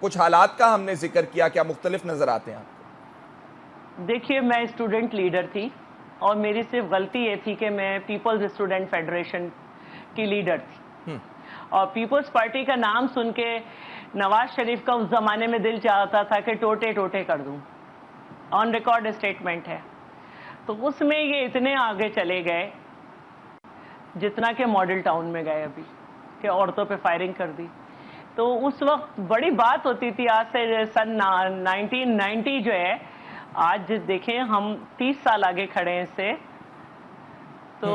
کچھ حالات کا ہم نے ذکر کیا، کیا مختلف نظر آتے ہیں آپ؟ دیکھیے میں اسٹوڈنٹ لیڈر تھی اور میری صرف غلطی یہ تھی کہ میں پیپلز اسٹوڈنٹ فیڈریشن کی لیڈر تھی، اور پیپلز پارٹی کا نام سن کے نواز شریف کا اس زمانے میں دل چاہتا تھا کہ ٹوٹے ٹوٹے کر دوں، آن ریکارڈ اسٹیٹمنٹ ہے۔ تو اس میں یہ اتنے آگے چلے گئے جتنا کہ ماڈل ٹاؤن میں گئے ابھی، کہ عورتوں پہ فائرنگ کر دی۔ تو اس وقت بڑی بات ہوتی تھی، آج سے سن 1990 جو ہے، آج دیکھیں ہم 30 سال آگے کھڑے ہیں اس سے، تو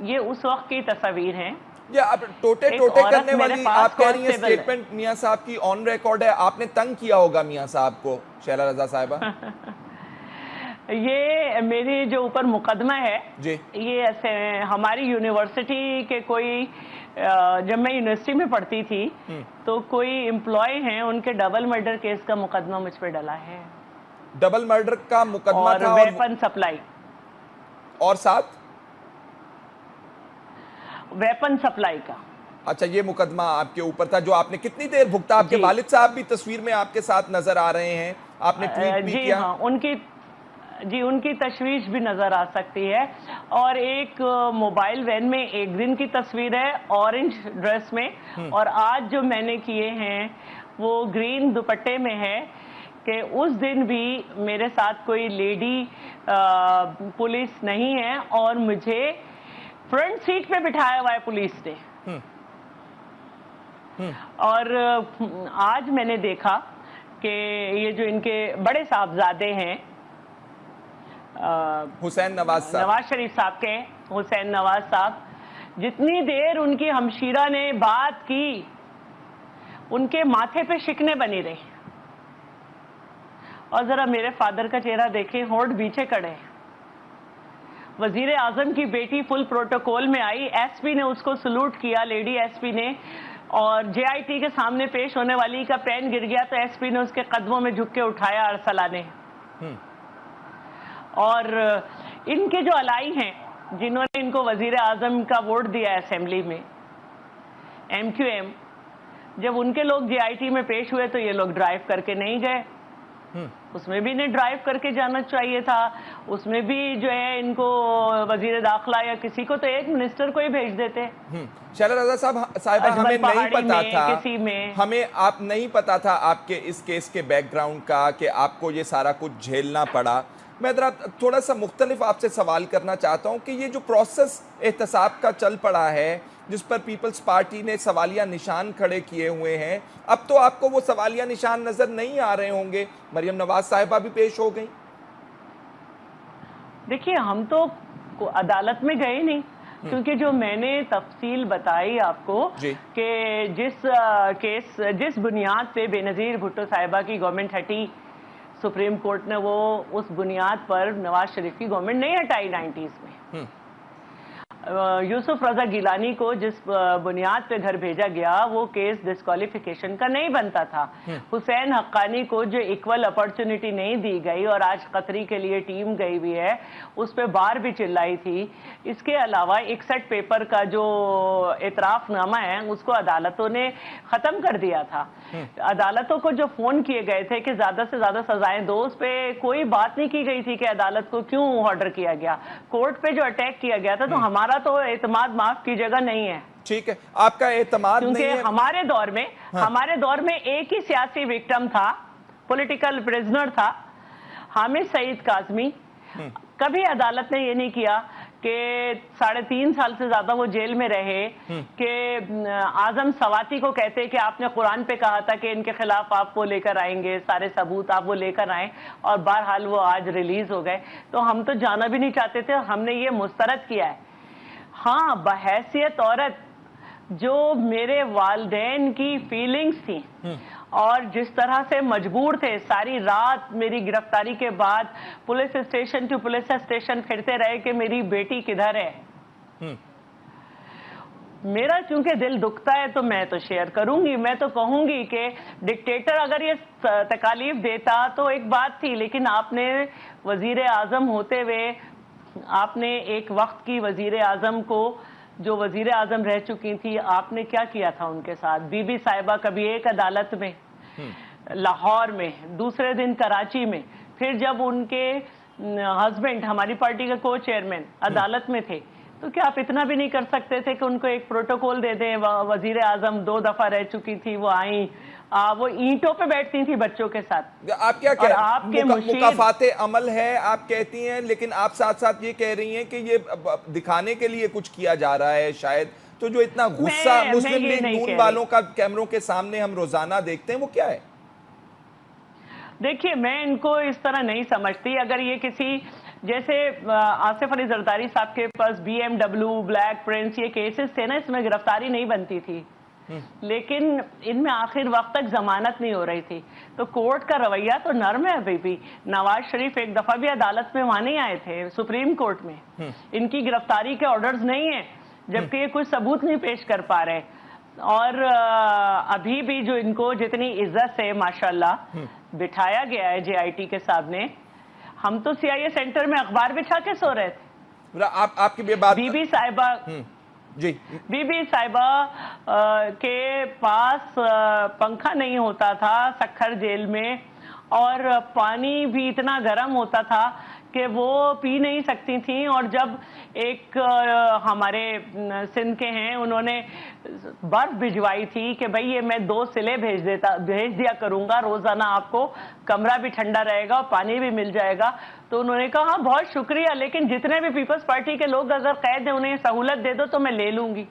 یہ اس وقت کی تصاویر ہیں۔ یہ اب ٹوٹے ٹوٹے کرنے والی آپ کہہ رہی ہیں اسٹیٹمنٹ میاں صاحب کی آن ریکارڈ ہے، آپ نے تنگ کیا ہوگا میاں صاحب کو، شیلا رضا صاحبہ؟ یہ میری جو اوپر مقدمہ ہے، جی یہ ایسے ہماری یونیورسٹی کے کوئی، جب میں یونیورسٹی میں پڑھتی تھی تو کوئی امپلائی ہیں، ان کے ڈبل مرڈر کیس کا مقدمہ مجھ پہ ڈلا ہے، ڈبل مرڈر کا مقدمہ تھا، اور ویپن سپلائی، اور ساتھ ویپن سپلائی کا۔ اچھا، یہ مقدمہ آپ کے اوپر تھا جو آپ نے کتنی دیر بھگتا؟ آپ کے والد صاحب بھی تصویر میں آپ کے ساتھ نظر آ رہے ہیں، آپ نے ٹویٹ بھی کیا؟ جی ہاں، ان کی تشویش بھی نظر آ سکتی ہے، اور ایک موبائل وین میں ایک دن کی تصویر ہے اورنج ڈریس میں، اور آج جو میں نے کیے ہیں وہ گرین دوپٹے میں ہے، کہ اس دن بھی میرے ساتھ کوئی لیڈی پولیس نہیں ہے، اور مجھے فرنٹ سیٹ پہ بٹھایا ہوا ہے پولیس نے۔ اور آج میں نے دیکھا کہ یہ جو ان کے بڑے صاحبزادے ہیں، حسین نواز صاحب، نواز شریف صاحب کے، حسین نواز صاحب، جتنی دیر ان کی ہمشیرہ نے بات کی، ان کے ماتھے پہ شکنے بنی رہی، اور ذرا میرے فادر کا چہرہ دیکھیں، ہونٹ بیچے کڑے۔ وزیر اعظم کی بیٹی فل پروٹوکول میں آئی، ایس پی نے اس کو سلوٹ کیا، لیڈی ایس پی نے، اور جے آئی ٹی کے سامنے پیش ہونے والی کا پین گر گیا تو ایس پی نے اس کے قدموں میں جھک کے اٹھایا، ارسلہ نے۔ اور ان کے جو الائی ہیں، جنہوں نے ان کو وزیر اعظم کا ووٹ دیا اسمبلی میں، ایم کیو ایم، جب ان کے لوگ جے آئی ٹی میں پیش ہوئے تو یہ لوگ ڈرائیو کر کے نہیں گئے، اس میں بھی انہیں ڈرائیو کر کے جانا چاہیے تھا، اس میں بھی جو ہے ان کو وزیر داخلہ یا کسی کو تو ایک منسٹر کو ہی بھیج دیتے۔ شیلا رضا صاحبہ، ہمیں نہیں پتا تھا، ہمیں آپ نہیں پتا تھا آپ کے اس کیس کے بیک گراؤنڈ کا، کہ آپ کو یہ سارا کچھ جھیلنا پڑا۔ میں ذرا تھوڑا سا مختلف آپ سے سوال کرنا چاہتا ہوں کہ یہ جو پروسیس احتساب کا چل پڑا ہے، جس پر پیپلز پارٹی نے سوالیہ نشان کھڑے کیے ہوئے ہیں، اب تو آپ کو وہ سوالیہ نشان نظر نہیں آ رہے ہوں گے، مریم نواز صاحبہ بھی پیش ہو گئیں۔ دیکھیے ہم تو عدالت میں گئے نہیں، کیونکہ جو میں نے تفصیل بتائی آپ کو کہ جس بنیاد پہ بے نظیر بھٹو صاحبہ کی گورنمنٹ ہٹی، سپریم کورٹ نے وہ اس بنیاد پر نواز شریف کی گورنمنٹ نہیں ہٹائی 90s میں۔ یوسف رضا گیلانی کو جس بنیاد پہ گھر بھیجا گیا وہ کیس ڈسکوالیفیکیشن کا نہیں بنتا تھا، حسین حقانی کو جو ایکول اپرچونٹی نہیں دی گئی اور آج قطری کے لیے ٹیم گئی ہوئی ہے، اس پہ بار بھی چلائی تھی۔ اس کے علاوہ 61 پیپر کا جو اعتراف نامہ ہے اس کو عدالتوں نے ختم کر دیا تھا۔ عدالتوں کو جو فون کیے گئے تھے کہ زیادہ سے زیادہ سزائیں دو، اس پہ کوئی بات نہیں کی گئی تھی کہ عدالت کو کیوں آرڈر کیا گیا۔ کورٹ پہ جو اٹیک کیا گیا تھا تو ہمارا تو اعتماد معاف کی جگہ نہیں ہے۔ ٹھیک ہے، آپ کا اعتماد نہیں ہے کیونکہ ہمارے دور میں ایک ہی سیاسی وکٹم تھا، پولیٹیکل پریزنر تھا، حامد سعید کاظمی۔ کبھی عدالت نے یہ نہیں کیا کہ 3.5 سال سے زیادہ وہ جیل میں رہے، کہ اعظم سواتی کو کہتے کہ آپ نے قرآن پہ کہا تھا کہ ان کے خلاف آپ وہ لے کر آئیں گے، سارے ثبوت آپ وہ لے کر آئیں، اور بہرحال وہ آج ریلیز ہو گئے۔ تو ہم تو جانا بھی نہیں چاہتے تھے، ہم نے یہ مسترد کیا ہے۔ ہاں، بحیثیت عورت جو میرے والدین کی فیلنگز تھی اور جس طرح سے مجبور تھے، ساری رات میری گرفتاری کے بعد police station to police station پھرتے رہے کہ میری بیٹی کدھر ہے۔ میرا چونکہ دل دکھتا ہے تو میں تو شیئر کروں گی، میں تو کہوں گی کہ ڈکٹیٹر اگر یہ تکالیف دیتا تو ایک بات تھی، لیکن آپ نے وزیر اعظم ہوتے ہوئے، آپ نے ایک وقت کی وزیر اعظم کو جو وزیر اعظم رہ چکی تھی، آپ نے کیا کیا تھا ان کے ساتھ؟ بی بی صاحبہ کبھی ایک عدالت میں، لاہور میں, دوسرے دن کراچی میں, پھر جب ان کے ہسبینڈ ہماری پارٹی کا کو چیئرمین عدالت میں تھے, تو کیا آپ اتنا بھی نہیں کر سکتے تھے کہ ان کو ایک پروٹوکول دے دیں؟ وزیر اعظم 2 دفعہ رہ چکی تھی, وہ آئیں, وہ اینٹوں پہ بیٹھتی تھی بچوں کے ساتھ. آپ کیا کہہ رہے ہیں؟ مکافات عمل ہے آپ کہتی ہیں, لیکن آپ ساتھ ساتھ یہ کہہ رہی ہیں کہ یہ دکھانے کے لیے کچھ کیا جا رہا ہے شاید. تو جو اتنا غصہ مسلم لیگ نون والوں کا کیمروں کے سامنے ہم روزانہ دیکھتے ہیں, وہ کیا ہے؟ دیکھیے, میں ان کو اس طرح نہیں سمجھتی. اگر یہ کسی جیسے آصف علی زرداری صاحب کے پاس BMW, بلیک پرنس, یہ کیسز تھے نا, اس میں گرفتاری نہیں بنتی تھی, لیکن ان میں آخر وقت تک ضمانت نہیں ہو رہی تھی. تو کورٹ کا رویہ تو نرم ہے ابھی بھی. نواز شریف ایک دفعہ بھی عدالت میں وہاں نہیں آئے تھے, سپریم کورٹ میں. ان کی گرفتاری کے آرڈرز نہیں ہیں, جبکہ یہ کوئی ثبوت نہیں پیش کر پا رہے. اور ابھی بھی جو ان کو جتنی عزت سے ماشاءاللہ بٹھایا گیا ہے JIT کے سامنے, ہم تو CIA سینٹر میں اخبار بچھا کے سو رہے تھے. آپ کی بات بی بی صاحبہ جی, بی بی صاحبہ کے پاس پنکھا نہیں ہوتا تھا سکھر جیل میں, اور پانی بھی اتنا گرم ہوتا تھا کہ وہ پی نہیں سکتی تھیں. اور جب ایک ہمارے سندھ کے ہیں, انہوں نے برف بھجوائی تھی کہ بھئی یہ میں 2 سلے بھیج دیا کروں گا روزانہ, آپ کو کمرہ بھی ٹھنڈا رہے گا اور پانی بھی مل جائے گا. تو انہوں نے کہا ہاں بہت شکریہ, لیکن جتنے بھی پیپلز پارٹی کے لوگ اگر قید ہیں انہیں سہولت دے دو تو میں لے لوں گی.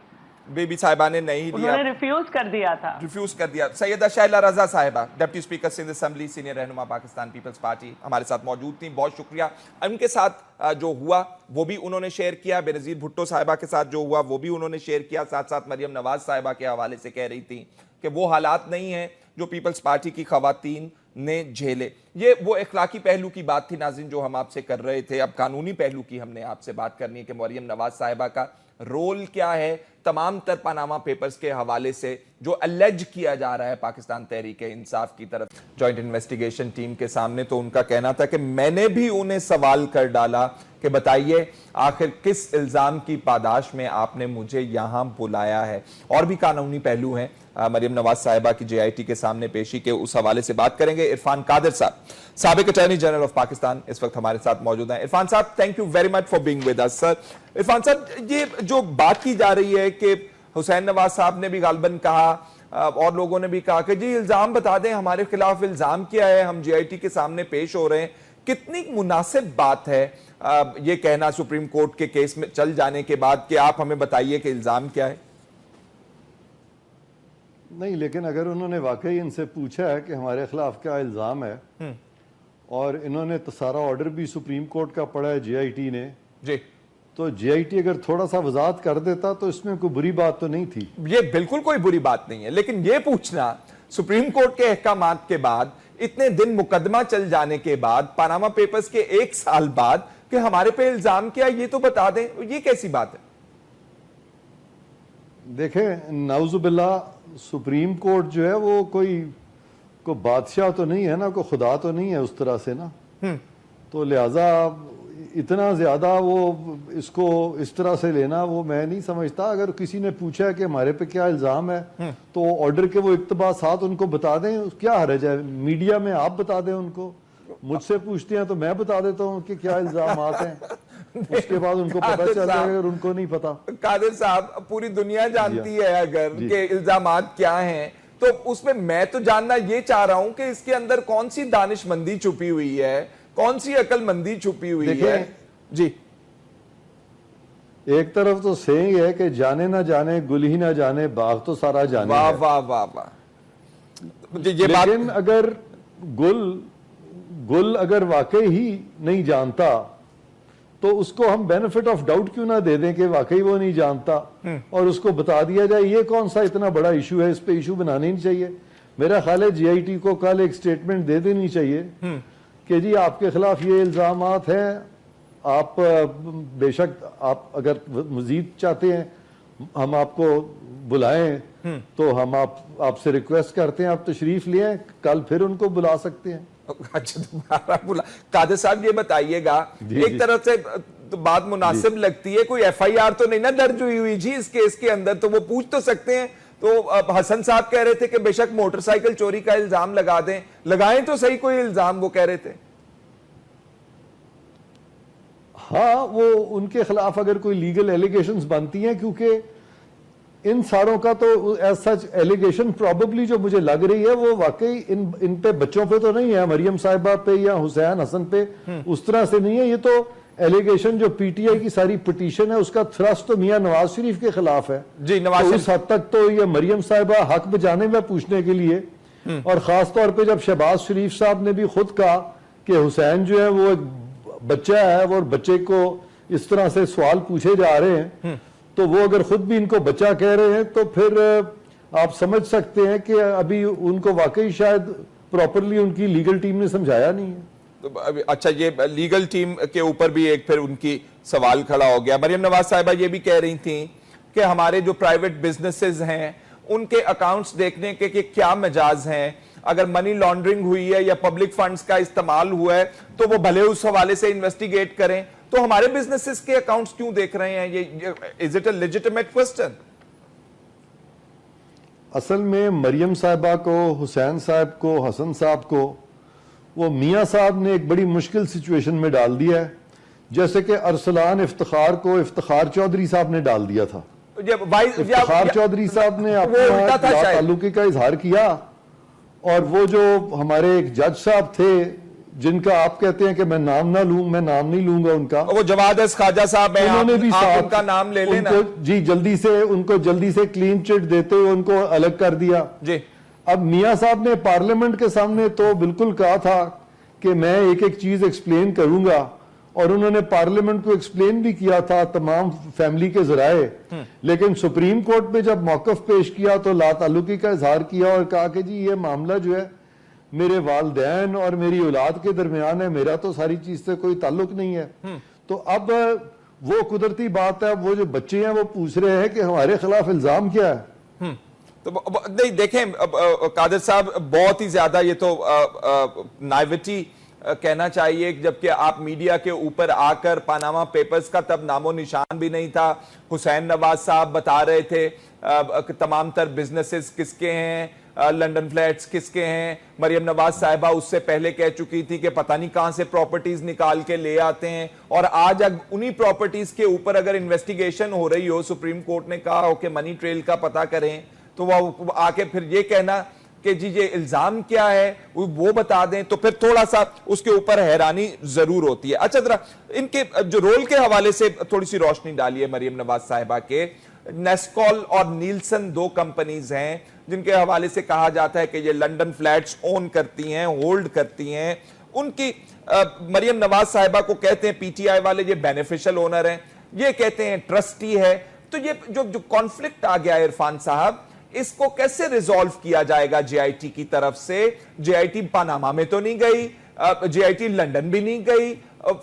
بی بی صاحبہ نے نہیں لیا, انہوں نے ریفیوز کر دیا تھا. ریفیوز کر دیا. سیدہ شائلہ رضا صاحبہ, deputy speaker Sindh assembly, senior رہنما پاکستان پیپلز پارٹی, ہمارے ساتھ موجود تھیں, بہت شکریہ. ان کے ساتھ جو ہوا وہ بھی انہوں نے شیئر کیا, بے نظیر بھٹو صاحبہ کے ساتھ جو ہوا وہ بھی انہوں نے شیئر کیا. ساتھ ساتھ مریم نواز صاحبہ کے حوالے سے کہہ رہی تھیں کہ وہ حالات نہیں ہیں جو پیپلز پارٹی کی خواتین نے جھیلے. یہ وہ اخلاقی پہلو کی بات تھی ناظرین جو ہم آپ سے کر رہے تھے. اب قانونی پہلو کی ہم نے آپ سے بات کرنی ہے کہ مریم نواز صاحبہ کا رول کیا ہے تمام تر پاناما پیپرز کے حوالے سے جو الیج کیا جا رہا ہے پاکستان تحریک انصاف کی طرف جوائنٹ انویسٹیگیشن ٹیم کے سامنے. تو ان کا کہنا تھا کہ میں نے بھی انہیں سوال کر ڈالا کہ بتائیے آخر کس الزام کی پاداش میں آپ نے مجھے یہاں بلایا ہے. اور بھی قانونی پہلو ہیں مریم نواز صاحبہ کی JIT کے سامنے پیشی کے, اس حوالے سے بات کریں گے. عرفان قادر صاحب, سابق اٹارنی جنرل آف پاکستان, اس وقت ہمارے ساتھ موجود ہیں. عرفان صاحب, thank you very much for being with us. Sir Irfan صاحب, یہ جو بات کی جا رہی ہے کہ حسین نواز صاحب نے بھی غالباً کہا اور لوگوں نے بھی کہا کہ جی الزام بتا دیں ہمارے خلاف الزام کیا ہے, ہم JIT کے سامنے پیش ہو رہے ہیں, کتنی مناسب بات ہے یہ کہنا سپریم کورٹ کے کیس میں چل جانے کے بعد کہ آپ ہمیں بتائیے کہ الزام کیا ہے؟ نہیں, لیکن اگر انہوں نے واقعی ان سے پوچھا ہے کہ ہمارے خلاف کیا الزام ہے, اور انہوں نے تو سارا آرڈر بھی سپریم کورٹ کا پڑھا ہے JIT نے, جی, تو JIT اگر تھوڑا سا وضاحت کر دیتا تو اس میں کوئی بری بات تو نہیں تھی. یہ بالکل کوئی بری بات نہیں ہے, لیکن یہ پوچھنا سپریم کورٹ کے احکامات کے بعد, اتنے دن مقدمہ چل جانے کے بعد, پاناما پیپرز کے 1 سال بعد کہ ہمارے پہ الزام کیا یہ تو بتا دیں, یہ کیسی بات ہے؟ دیکھیں, نعوذ باللہ, سپریم کورٹ جو ہے وہ کوئی بادشاہ تو نہیں ہے نا, کوئی خدا تو نہیں ہے اس طرح سے نا, تو لہٰذا اتنا زیادہ وہ اس کو اس طرح سے لینا وہ میں نہیں سمجھتا. اگر کسی نے پوچھا ہے کہ ہمارے پہ کیا الزام ہے تو آرڈر کے وہ اقتباسات ان کو بتا دیں, کیا حرج ہے؟ میڈیا میں آپ بتا دیں ان کو, مجھ سے پوچھتے ہیں تو میں بتا دیتا ہوں کہ کیا الزامات ہیں, اس کے بعد ان کو پتہ چل جائے اگر ان کو نہیں پتا. قادر صاحب, پوری دنیا جانتی ہے اگر کہ الزامات کیا ہیں, تو اس میں تو جاننا یہ چاہ رہا ہوں کہ اس کے اندر کون سی دانش مندی چھپی ہوئی ہے, کون سی عقل مندی چھپی ہوئی ہے. جی, ایک طرف تو سینگ ہے کہ جانے نہ جانے گل ہی نہ جانے باغ تو سارا جانے ہے. واہ واہ واہ واہ. لیکن اگر گل اگر واقعی ہی نہیں جانتا تو اس کو ہم بینیفٹ آف ڈاؤٹ کیوں نہ دے دیں کہ واقعی وہ نہیں جانتا, اور اس کو بتا دیا جائے. یہ کون سا اتنا بڑا ایشو ہے, اس پہ ایشو بنانے نہیں چاہیے. میرا خیال ہے JIT کو کل ایک سٹیٹمنٹ دے دینی چاہیے کہ جی آپ کے خلاف یہ الزامات ہیں, آپ بے شک آپ اگر مزید چاہتے ہیں ہم آپ کو بلائیں تو ہم آپ سے ریکویسٹ کرتے ہیں آپ تشریف لیں, کل پھر ان کو بلا سکتے ہیں. اچھا, دوبارہ بلا. قادر صاحب یہ بتائیے گا, ایک طرف سے تو بات مناسب لگتی ہے, کوئی FIR تو نہیں نا درج ہوئی جی اس کیس کے اندر, تو وہ پوچھ تو سکتے ہیں تو حسن صاحب کہہ رہے تھے کہ بے شک موٹر سائیکل چوری کا الزام لگا دیں, لگائیں تو صحیح کوئی الزام, وہ کہہ رہے تھے. ہاں وہ ان کے خلاف اگر کوئی لیگل ایلیگیشنز بنتی ہیں, کیونکہ ان ساروں کا تو ایز سچ ایلیگیشن پروبیبلی جو مجھے لگ رہی ہے وہ واقعی ان پہ بچوں پہ تو نہیں ہے, مریم صاحبہ پہ یا حسین حسن پہ اس طرح سے نہیں ہے. یہ تو ایلیگیشن جو پی ٹی آئی کی ساری پٹیشن ہے اس کا تھرسٹ تو میاں نواز شریف کے خلاف ہے. جی نواز تو اس حد تک تو یہ مریم صاحبہ حق بجانے میں پوچھنے کے لیے, اور خاص طور پہ جب شہباز شریف صاحب نے بھی خود کہا کہ حسین جو ہے وہ ایک بچہ ہے اور بچے کو اس طرح سے سوال پوچھے جا رہے ہیں, تو وہ اگر خود بھی ان کو بچہ کہہ رہے ہیں تو پھر آپ سمجھ سکتے ہیں کہ ابھی ان کو واقعی شاید پراپرلی ان کی لیگل ٹیم نے سمجھایا نہیں ہے. اچھا, یہ لیگل ٹیم کے اوپر بھی ایک پھر ان کی سوال کھڑا ہو گیا. مریم نواز صاحبہ یہ بھی کہہ رہی تھیں کہ ہمارے جو پرائیویٹ بزنسز ہیں ان کے اکاؤنٹس دیکھنے کے کہ کیا مجاز ہیں, اگر منی لانڈرنگ ہوئی ہے یا پبلک فنڈز کا استعمال ہوا ہے تو وہ بھلے اس حوالے سے انویسٹیگیٹ کریں, تو ہمارے بزنسز کے اکاؤنٹس کیوں دیکھ رہے ہیں؟ یہ is it a legitimate question؟ اصل میں مریم صاحبہ کو, حسین صاحب کو, حسن صاحب کو وہ میاں صاحب نے ایک بڑی مشکل سچویشن میں ڈال دیا ہے, جیسے کہ ارسلان افتخار کو افتخار چودھری صاحب نے ڈال دیا تھا. افتخار چودھری صاحب نے اپنا تعلقی کا اظہار کیا, اور وہ جو ہمارے ایک جج صاحب تھے جن کا آپ کہتے ہیں کہ میں نام نہ لوں, میں نام نہیں لوں گا ان کا, وہ جواد خواجہ صاحب ہیں, انہوں نے بھی آپ ان کا نام لے لینا. جی جلدی سے کلین چٹ دیتے ہوئے ان کو الگ کر دیا. جی اب میاں صاحب نے پارلیمنٹ کے سامنے تو بالکل کہا تھا کہ میں ایک ایک چیز ایکسپلین کروں گا, اور انہوں نے پارلیمنٹ کو ایکسپلین بھی کیا تھا تمام فیملی کے ذرائع, لیکن سپریم کورٹ میں جب موقف پیش کیا تو لا تعلقی کا اظہار کیا اور کہا کہ جی یہ معاملہ جو ہے میرے والدین اور میری اولاد کے درمیان ہے, میرا تو ساری چیز سے کوئی تعلق نہیں ہے. تو اب وہ قدرتی بات ہے, وہ جو بچے ہیں وہ پوچھ رہے ہیں کہ ہمارے خلاف الزام کیا ہے. تو نہیں دیکھیں قادر صاحب, بہت ہی زیادہ یہ تو نائیوٹی کہنا چاہیے, جبکہ آپ میڈیا کے اوپر آ کر پاناما پیپرز کا تب نام و نشان بھی نہیں تھا. حسین نواز صاحب بتا رہے تھے تمام تر بزنسز کس کے ہیں, لنڈن فلیٹس کس کے ہیں. مریم نواز صاحبہ اس سے پہلے کہہ چکی تھی کہ پتہ نہیں کہاں سے پراپرٹیز نکال کے لے آتے ہیں, اور آج انہی پراپرٹیز کے اوپر اگر انویسٹیگیشن ہو رہی ہو, سپریم کورٹ نے کہا ہو کہ منی ٹریل کا پتہ کریں, تو وہ آ کے پھر یہ کہنا کہ جی یہ الزام کیا ہے وہ بتا دیں, تو پھر تھوڑا سا اس کے اوپر حیرانی ضرور ہوتی ہے. اچھا ذرا ان کے جو رول کے حوالے سے تھوڑی سی روشنی ڈالیے مریم نواز صاحبہ کے. نیسکول اور نیلسن دو کمپنیز ہیں جن کے حوالے سے کہا جاتا ہے کہ یہ لنڈن فلیٹس اون کرتی ہیں, ہولڈ کرتی ہیں. ان کی مریم نواز صاحبہ کو کہتے ہیں پی ٹی آئی والے یہ بینیفیشل اونر ہیں, یہ کہتے ہیں ٹرسٹی ہے. تو یہ جو کانفلکٹ آ گیا عرفان صاحب, اس کو کیسے ریزولو کیا جائے گا جے آئی ٹی کی طرف سے؟ جے آئی ٹی پاناما میں تو نہیں گئی, جے آئی ٹی لنڈن بھی نہیں گئی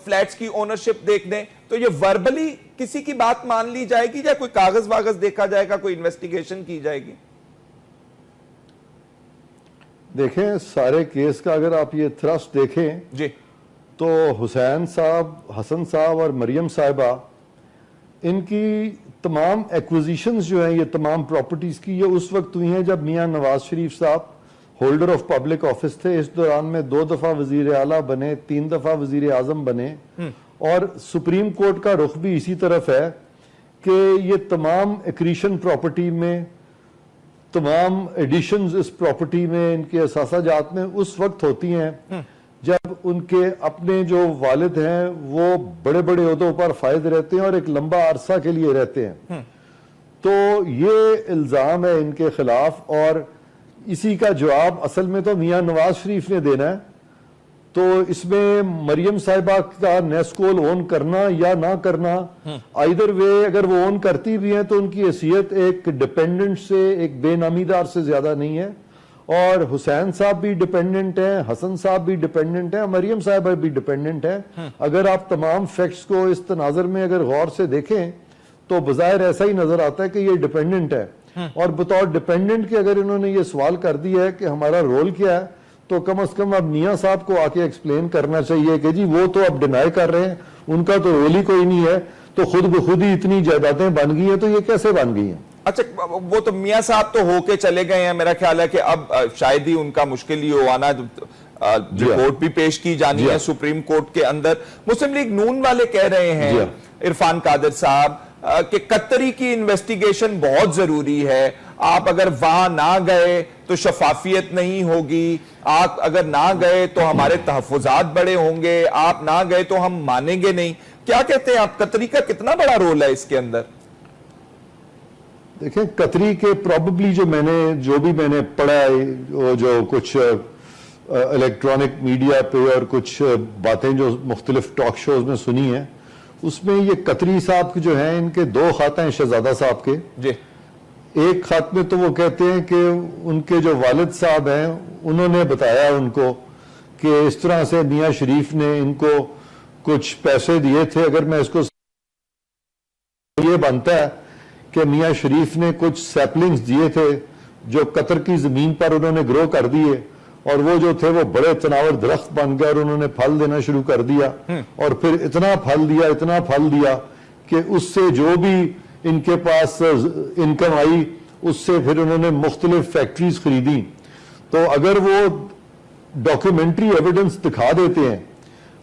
فلیٹس کی اونرشپ دیکھنے, تو یہ وربلی کسی کی بات مان لی جائے گی یا کوئی کاغذ واغذ دیکھا جائے گا, کوئی انویسٹیگیشن کی جائے گی؟ دیکھیں سارے کیس کا اگر آپ یہ تھرسٹ دیکھیں جی, تو حسین صاحب, حسن صاحب اور مریم صاحبہ, ان کی تمام ایکوزیشنز جو ہیں یہ تمام پراپرٹیز کی, یہ اس وقت ہوئی ہیں جب میاں نواز شریف صاحب ہولڈر آف پبلک آفس تھے. اس دوران میں 2 دفعہ وزیر اعلیٰ بنے, 3 دفعہ وزیر اعظم بنے, اور سپریم کورٹ کا رخ بھی اسی طرف ہے کہ یہ تمام ایکریشن پراپرٹی میں, تمام ایڈیشنز اس پراپرٹی میں, ان کے اثاثہ جات میں اس وقت ہوتی ہیں جب ان کے اپنے جو والد ہیں وہ بڑے بڑے عہدوں پر فائز رہتے ہیں اور ایک لمبا عرصہ کے لیے رہتے ہیں. تو یہ الزام ہے ان کے خلاف, اور اسی کا جواب اصل میں تو میاں نواز شریف نے دینا ہے. تو اس میں مریم صاحبہ کا نیسکول اون کرنا یا نہ کرنا, آئیدر وے اگر وہ اون کرتی بھی ہیں تو ان کی حیثیت ایک ڈیپینڈنٹ سے, ایک بے نامی دار سے زیادہ نہیں ہے. اور حسین صاحب بھی ڈیپینڈنٹ ہیں, حسن صاحب بھی ڈیپینڈنٹ ہیں, مریم صاحبہ بھی ڈیپینڈنٹ ہیں. اگر آپ تمام فیکٹس کو اس تناظر میں اگر غور سے دیکھیں تو بظاہر ایسا ہی نظر آتا ہے کہ یہ ڈیپینڈنٹ ہے. اور بطور ڈیپینڈنٹ کے اگر انہوں نے یہ سوال کر دیا ہے کہ ہمارا رول کیا ہے, تو کم از کم اب میاں صاحب کو آ کے ایکسپلین کرنا چاہیے کہ جی وہ تو اب ڈینائی کر رہے ہیں, ان کا تو رول ہی کوئی نہیں ہے, تو خود بخود ہی اتنی جائیدادیں بن گئی ہیں, تو یہ کیسے بن گئی ہیں؟ اچھا وہ تو میاں صاحب تو ہو کے چلے گئے ہیں, میرا خیال ہے کہ اب شاید ہی ان کا مشکل ہی ہو آنا, رپورٹ بھی پیش کی جانی ہے سپریم کورٹ کے اندر. مسلم لیگ نون والے کہہ رہے ہیں عرفان قادر صاحب کہ قطری کی انویسٹیگیشن بہت ضروری ہے, آپ اگر وہاں نہ گئے تو شفافیت نہیں ہوگی, آپ اگر نہ گئے تو ہمارے تحفظات بڑے ہوں گے, آپ نہ گئے تو ہم مانیں گے نہیں. کیا کہتے ہیں آپ, قطری کا کتنا بڑا رول ہے اس کے اندر؟ دیکھیں قطری کے پروبیبلی جو بھی میں نے پڑھا ہے, جو کچھ الیکٹرانک میڈیا پہ اور کچھ باتیں جو مختلف ٹاک شوز میں سنی ہیں, اس میں یہ قطری صاحب جو ہیں ان کے 2 خط ہیں شہزادہ صاحب کے. جی. ایک خط میں تو وہ کہتے ہیں کہ ان کے جو والد صاحب ہیں انہوں نے بتایا ان کو کہ اس طرح سے میاں شریف نے ان کو کچھ پیسے دیے تھے. اگر میں اس کو یہ بنتا ہے کہ میاں شریف نے کچھ سیپلنگز دیے تھے جو قطر کی زمین پر انہوں نے گرو کر دیے, اور وہ جو تھے وہ بڑے تناور درخت بن گئے اور انہوں نے پھل دینا شروع کر دیا, اور پھر اتنا پھل دیا کہ اس سے جو بھی ان کے پاس انکم آئی اس سے پھر انہوں نے مختلف فیکٹریز خریدی. تو اگر وہ ڈاکیومنٹری ایویڈنس دکھا دیتے ہیں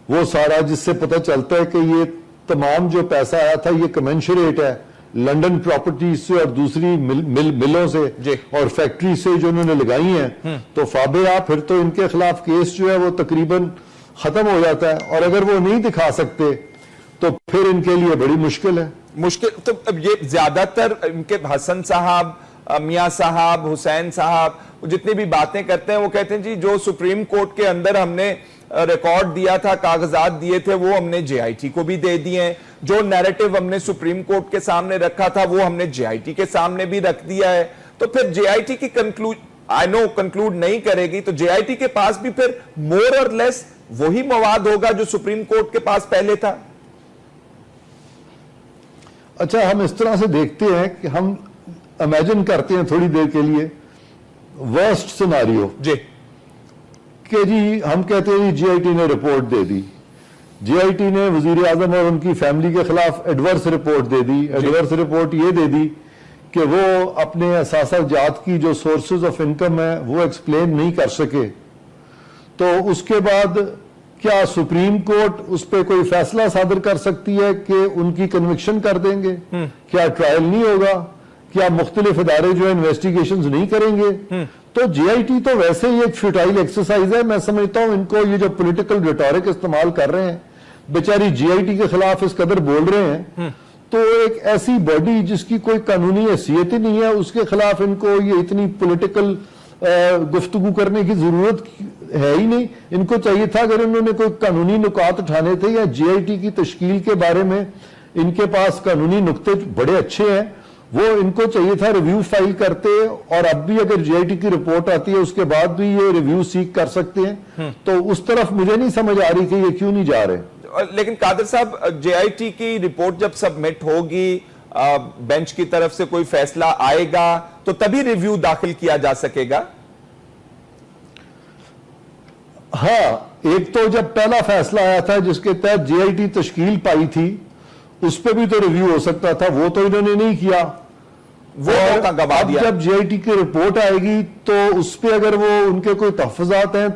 وہ سارا, جس سے پتہ چلتا ہے کہ یہ تمام جو پیسہ آیا تھا یہ کمنشریٹ ہے لنڈن پراپرٹیز سے اور دوسری ملوں سے اور فیکٹری سے جو انہوں نے لگائی ہیں, تو فابرا پھر تو ان کے خلاف کیس جو ہے وہ تقریباً ختم ہو جاتا ہے. اور اگر وہ نہیں دکھا سکتے تو پھر ان کے لیے بڑی مشکل ہے. تو اب یہ زیادہ تر ان کے حسن صاحب, میاں صاحب, حسین صاحب جتنی بھی باتیں کرتے ہیں وہ کہتے ہیں جی جو سپریم کورٹ کے اندر ہم نے ریکارڈ دیا تھا, کاغذات دیے تھے, وہ ہم نے جے آئی ٹی کو بھی دے دیے ہیں. جو نیریٹو ہم نے سپریم کورٹ کے سامنے رکھا تھا وہ ہم نے جے آئی ٹی کے سامنے بھی رکھ دیا ہے. تو پھر جے آئی ٹی کی کنکلوڈ نہیں کرے گی, تو جے آئی ٹی کے پاس بھی پھر مور اور لیس وہی مواد ہوگا جو سپریم کورٹ کے پاس پہلے تھا. اچھا ہم اس طرح سے دیکھتے ہیں کہ ہم امیجن کرتے ہیں تھوڑی دیر کے لیے ورسٹ سیناریو, جی, کہ جی ہم کہتے ہیں جی آئی ٹی نے رپورٹ دے دی, جی آئی ٹی نے وزیر اعظم اور ان کی فیملی کے خلاف ایڈورس رپورٹ دے دی. ایڈورس رپورٹ یہ دے دی کہ وہ اپنے اثاثہ جات کی جو سورسز آف انکم ہے وہ ایکسپلین نہیں کر سکے. تو اس کے بعد کیا سپریم کورٹ اس پہ کوئی فیصلہ صادر کر سکتی ہے کہ ان کی کنوکشن کر دیں گے؟ کیا ٹرائل نہیں ہوگا؟ کیا مختلف ادارے جو انویسٹیگیشنز نہیں کریں گے؟ تو جے آئی ٹی تو ویسے ہی ایک فیوٹائل ایکسرسائز ہے. میں سمجھتا ہوں ان کو یہ جو پولیٹیکل ریٹورک استعمال کر رہے ہیں, بیچاری جے آئی ٹی کے خلاف اس قدر بول رہے ہیں, تو ایک ایسی باڈی جس کی کوئی قانونی حیثیت ہی نہیں ہے اس کے خلاف ان کو یہ اتنی پولیٹیکل گفتگو کرنے کی ضرورت ہے ہی نہیں. ان کو چاہیے تھا اگر انہوں نے کوئی قانونی نکات اٹھانے تھے یا جے آئی ٹی کی تشکیل کے بارے میں ان کے پاس قانونی نقطے بڑے اچھے ہیں, وہ ان کو چاہیے تھا ریویو فائل کرتے, اور اب بھی اگر جے آئی ٹی کی رپورٹ آتی ہے اس کے بعد بھی یہ ریویو سیک کر سکتے ہیں. تو اس طرف مجھے نہیں سمجھ آ رہی کہ یہ کیوں نہیں جا رہے. لیکن قادر صاحب جے آئی ٹی کی رپورٹ جب سبمٹ ہوگی, بینچ کی طرف سے کوئی فیصلہ آئے گا تو تبھی ریویو داخل کیا جا سکے گا. ہاں, ایک تو جب پہلا فیصلہ آیا تھا جس کے تحت جے آئی ٹی تشکیل پائی تھی اس پہ بھی تو ریویو ہو سکتا تھا, وہ تو انہوں نے نہیں کیا. اب جب جے آئی ٹی کی رپورٹ آئے گی تو اس پہ اگر وہ ان کے کوئی تحفظات ہیں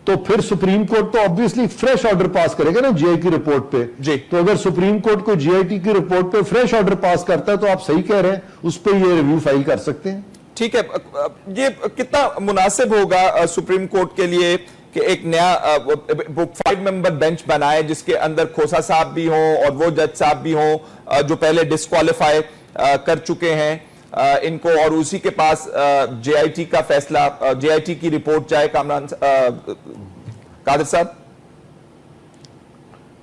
تو پھر سپریم کورٹ تو obviously فریش آرڈر پاس کرے گا نا جے آئی کی رپورٹ پہ. تو اگر سپریم کورٹ کو جے آئی ٹی کی رپورٹ پہ فریش آرڈر پاس کرتا ہے تو آپ صحیح کہہ رہے ہیں, اس پہ یہ ریویو فائل کر سکتے ہیں. ٹھیک ہے, یہ کتنا مناسب ہوگا سپریم کورٹ کے لیے کہ ایک نیا 5 ممبر بینچ بنائے جس کے اندر کھوسا صاحب بھی ہوں اور وہ جج صاحب بھی ہوں جو پہلے ڈسکوالیفائی کر چکے ہیں ان کو, اور اسی کے پاس جے آئی ٹی کا فیصلہ, جے آئی ٹی کی رپورٹ جائے. کامران قادر صاحب,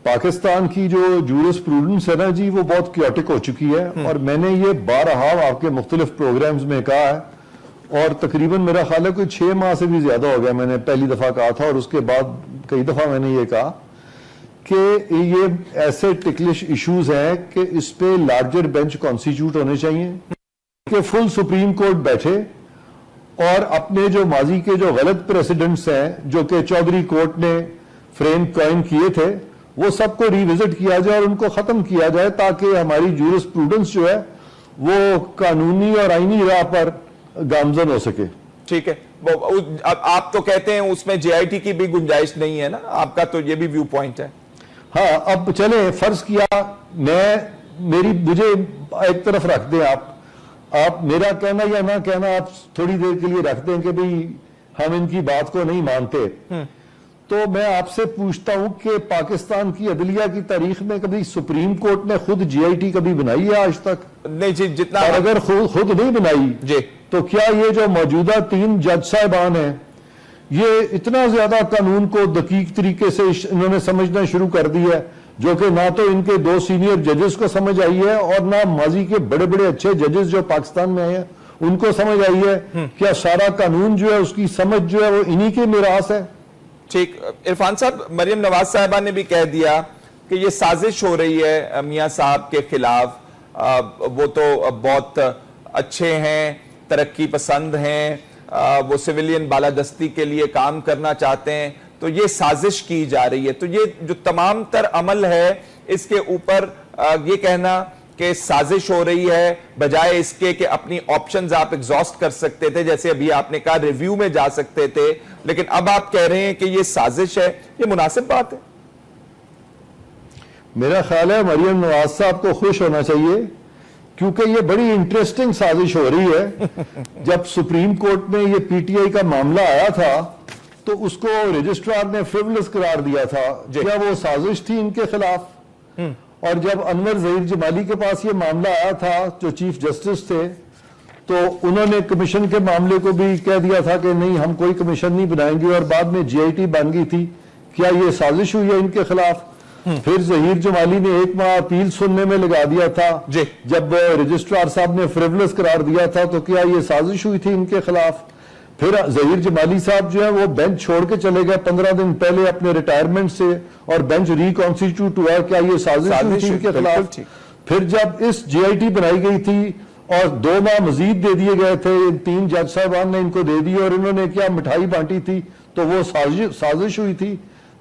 پاکستان کی جو جورس پروڈنس ہے نا جی وہ بہت کیوٹک ہو چکی ہے, اور میں نے یہ بارہا آپ کے مختلف پروگرامز میں کہا ہے, اور تقریباً میرا خیال ہے کوئی 6 ماہ سے بھی زیادہ ہو گیا میں نے پہلی دفعہ کہا تھا, اور اس کے بعد کئی دفعہ میں نے یہ کہا کہ یہ ایسے ٹکلش ایشوز ہیں کہ اس پہ لارجر بینچ کانسٹیٹیوٹ ہونے چاہیے کہ فل سپریم کورٹ بیٹھے اور اپنے جو ماضی کے جو غلط پریسیڈنٹس ہیں جو کہ چودھری کورٹ نے فریم قائم کیے تھے وہ سب کو ریوزٹ کیا جائے اور ان کو ختم کیا جائے, تاکہ ہماری جورس پروڈنس جو ہے وہ قانونی اور آئینی راہ پر گامزن ہو سکے. ٹھیک ہے. اب آپ تو کہتے ہیں اس میں جے آئی ٹی کی بھی گنجائش نہیں ہے نا, آپ کا تو یہ بھی ویو پوائنٹ ہے. ہاں اب چلیں فرض کیا مجھے ایک طرف رکھ دیں, آپ میرا کہنا یا نہ کہنا آپ تھوڑی دیر کے لیے رکھ دیں کہ بھئی ہم ان کی بات کو نہیں مانتے, تو میں آپ سے پوچھتا ہوں کہ پاکستان کی عدلیہ کی تاریخ میں کبھی سپریم کورٹ نے خود جے آئی ٹی کبھی بنائی ہے آج تک؟ نہیں جی, جتنا اور اگر خود نہیں بنائی جی تو کیا یہ جو موجودہ 3 جج صاحبان ہیں یہ اتنا زیادہ قانون کو دقیق طریقے سے انہوں نے سمجھنا شروع کر دی ہے, جو کہ نہ تو ان کے 2 سینئر ججز کو سمجھ آئی ہے اور نہ ماضی کے بڑے بڑے اچھے ججز جو پاکستان میں آئے ہیں ان کو سمجھ آئی ہے. کیا سارا قانون جو ہے اس کی سمجھ جو ہے وہ انہی کے میراث ہے؟ ٹھیک. عرفان صاحب, مریم نواز صاحبہ نے بھی کہہ دیا کہ یہ سازش ہو رہی ہے میاں صاحب کے خلاف, وہ تو بہت اچھے ہیں, ترقی پسند ہیں, وہ سویلین بالادستی کے لیے کام کرنا چاہتے ہیں, تو یہ سازش کی جا رہی ہے. تو یہ جو تمام تر عمل ہے اس کے اوپر یہ کہنا کہ سازش ہو رہی ہے, بجائے اس کے کہ اپنی آپشنز آپ ایگزاسٹ کر سکتے تھے, جیسے ابھی آپ نے کہا ریویو میں جا سکتے تھے, لیکن اب آپ کہہ رہے ہیں کہ یہ سازش ہے, یہ مناسب بات ہے؟ میرا خیال ہے مریم نواز صاحب کو خوش ہونا چاہیے, کیونکہ یہ بڑی انٹرسٹنگ سازش ہو رہی ہے. جب سپریم کورٹ میں یہ پی ٹی آئی کا معاملہ آیا تھا تو اس کو رجسٹرار نے فریولس قرار دیا تھا. کیا وہ سازش تھی ان کے خلاف؟ اور جب انور ظہیر جمالی کے پاس یہ معاملہ آیا تھا جو چیف جسٹس تھے, تو انہوں نے کمیشن کے معاملے کو بھی کہہ دیا تھا کہ نہیں ہم کوئی کمیشن نہیں بنائیں گے, اور بعد میں جے آئی ٹی بن گئی تھی. کیا یہ سازش ہوئی ہے ان کے خلاف؟ پھر ظہیر جمالی نے 1 ماہ اپیل سننے میں لگا دیا تھا جب رجسٹرار صاحب نے فریولس قرار دیا تھا, تو کیا یہ سازش ہوئی تھی ان کے خلاف؟ پھر ظہیر جمالی صاحب جو ہیں وہ بینچ چھوڑ کے چلے گئے 15 دن پہلے اپنے ریٹائرمنٹ سے, اور بینچ ریکانسٹیٹیوٹ ہوا. کیا یہ سازش ہوئی تھی ان کے خلاف؟ پھر جب اس جے آئی ٹی بنائی گئی تھی اور 2 ماہ مزید دے دیے گئے تھے, 3 جج صاحبان نے ان کو دے دی اور انہوں نے کیا مٹھائی بانٹی تھی, تو وہ سازش ہوئی تھی.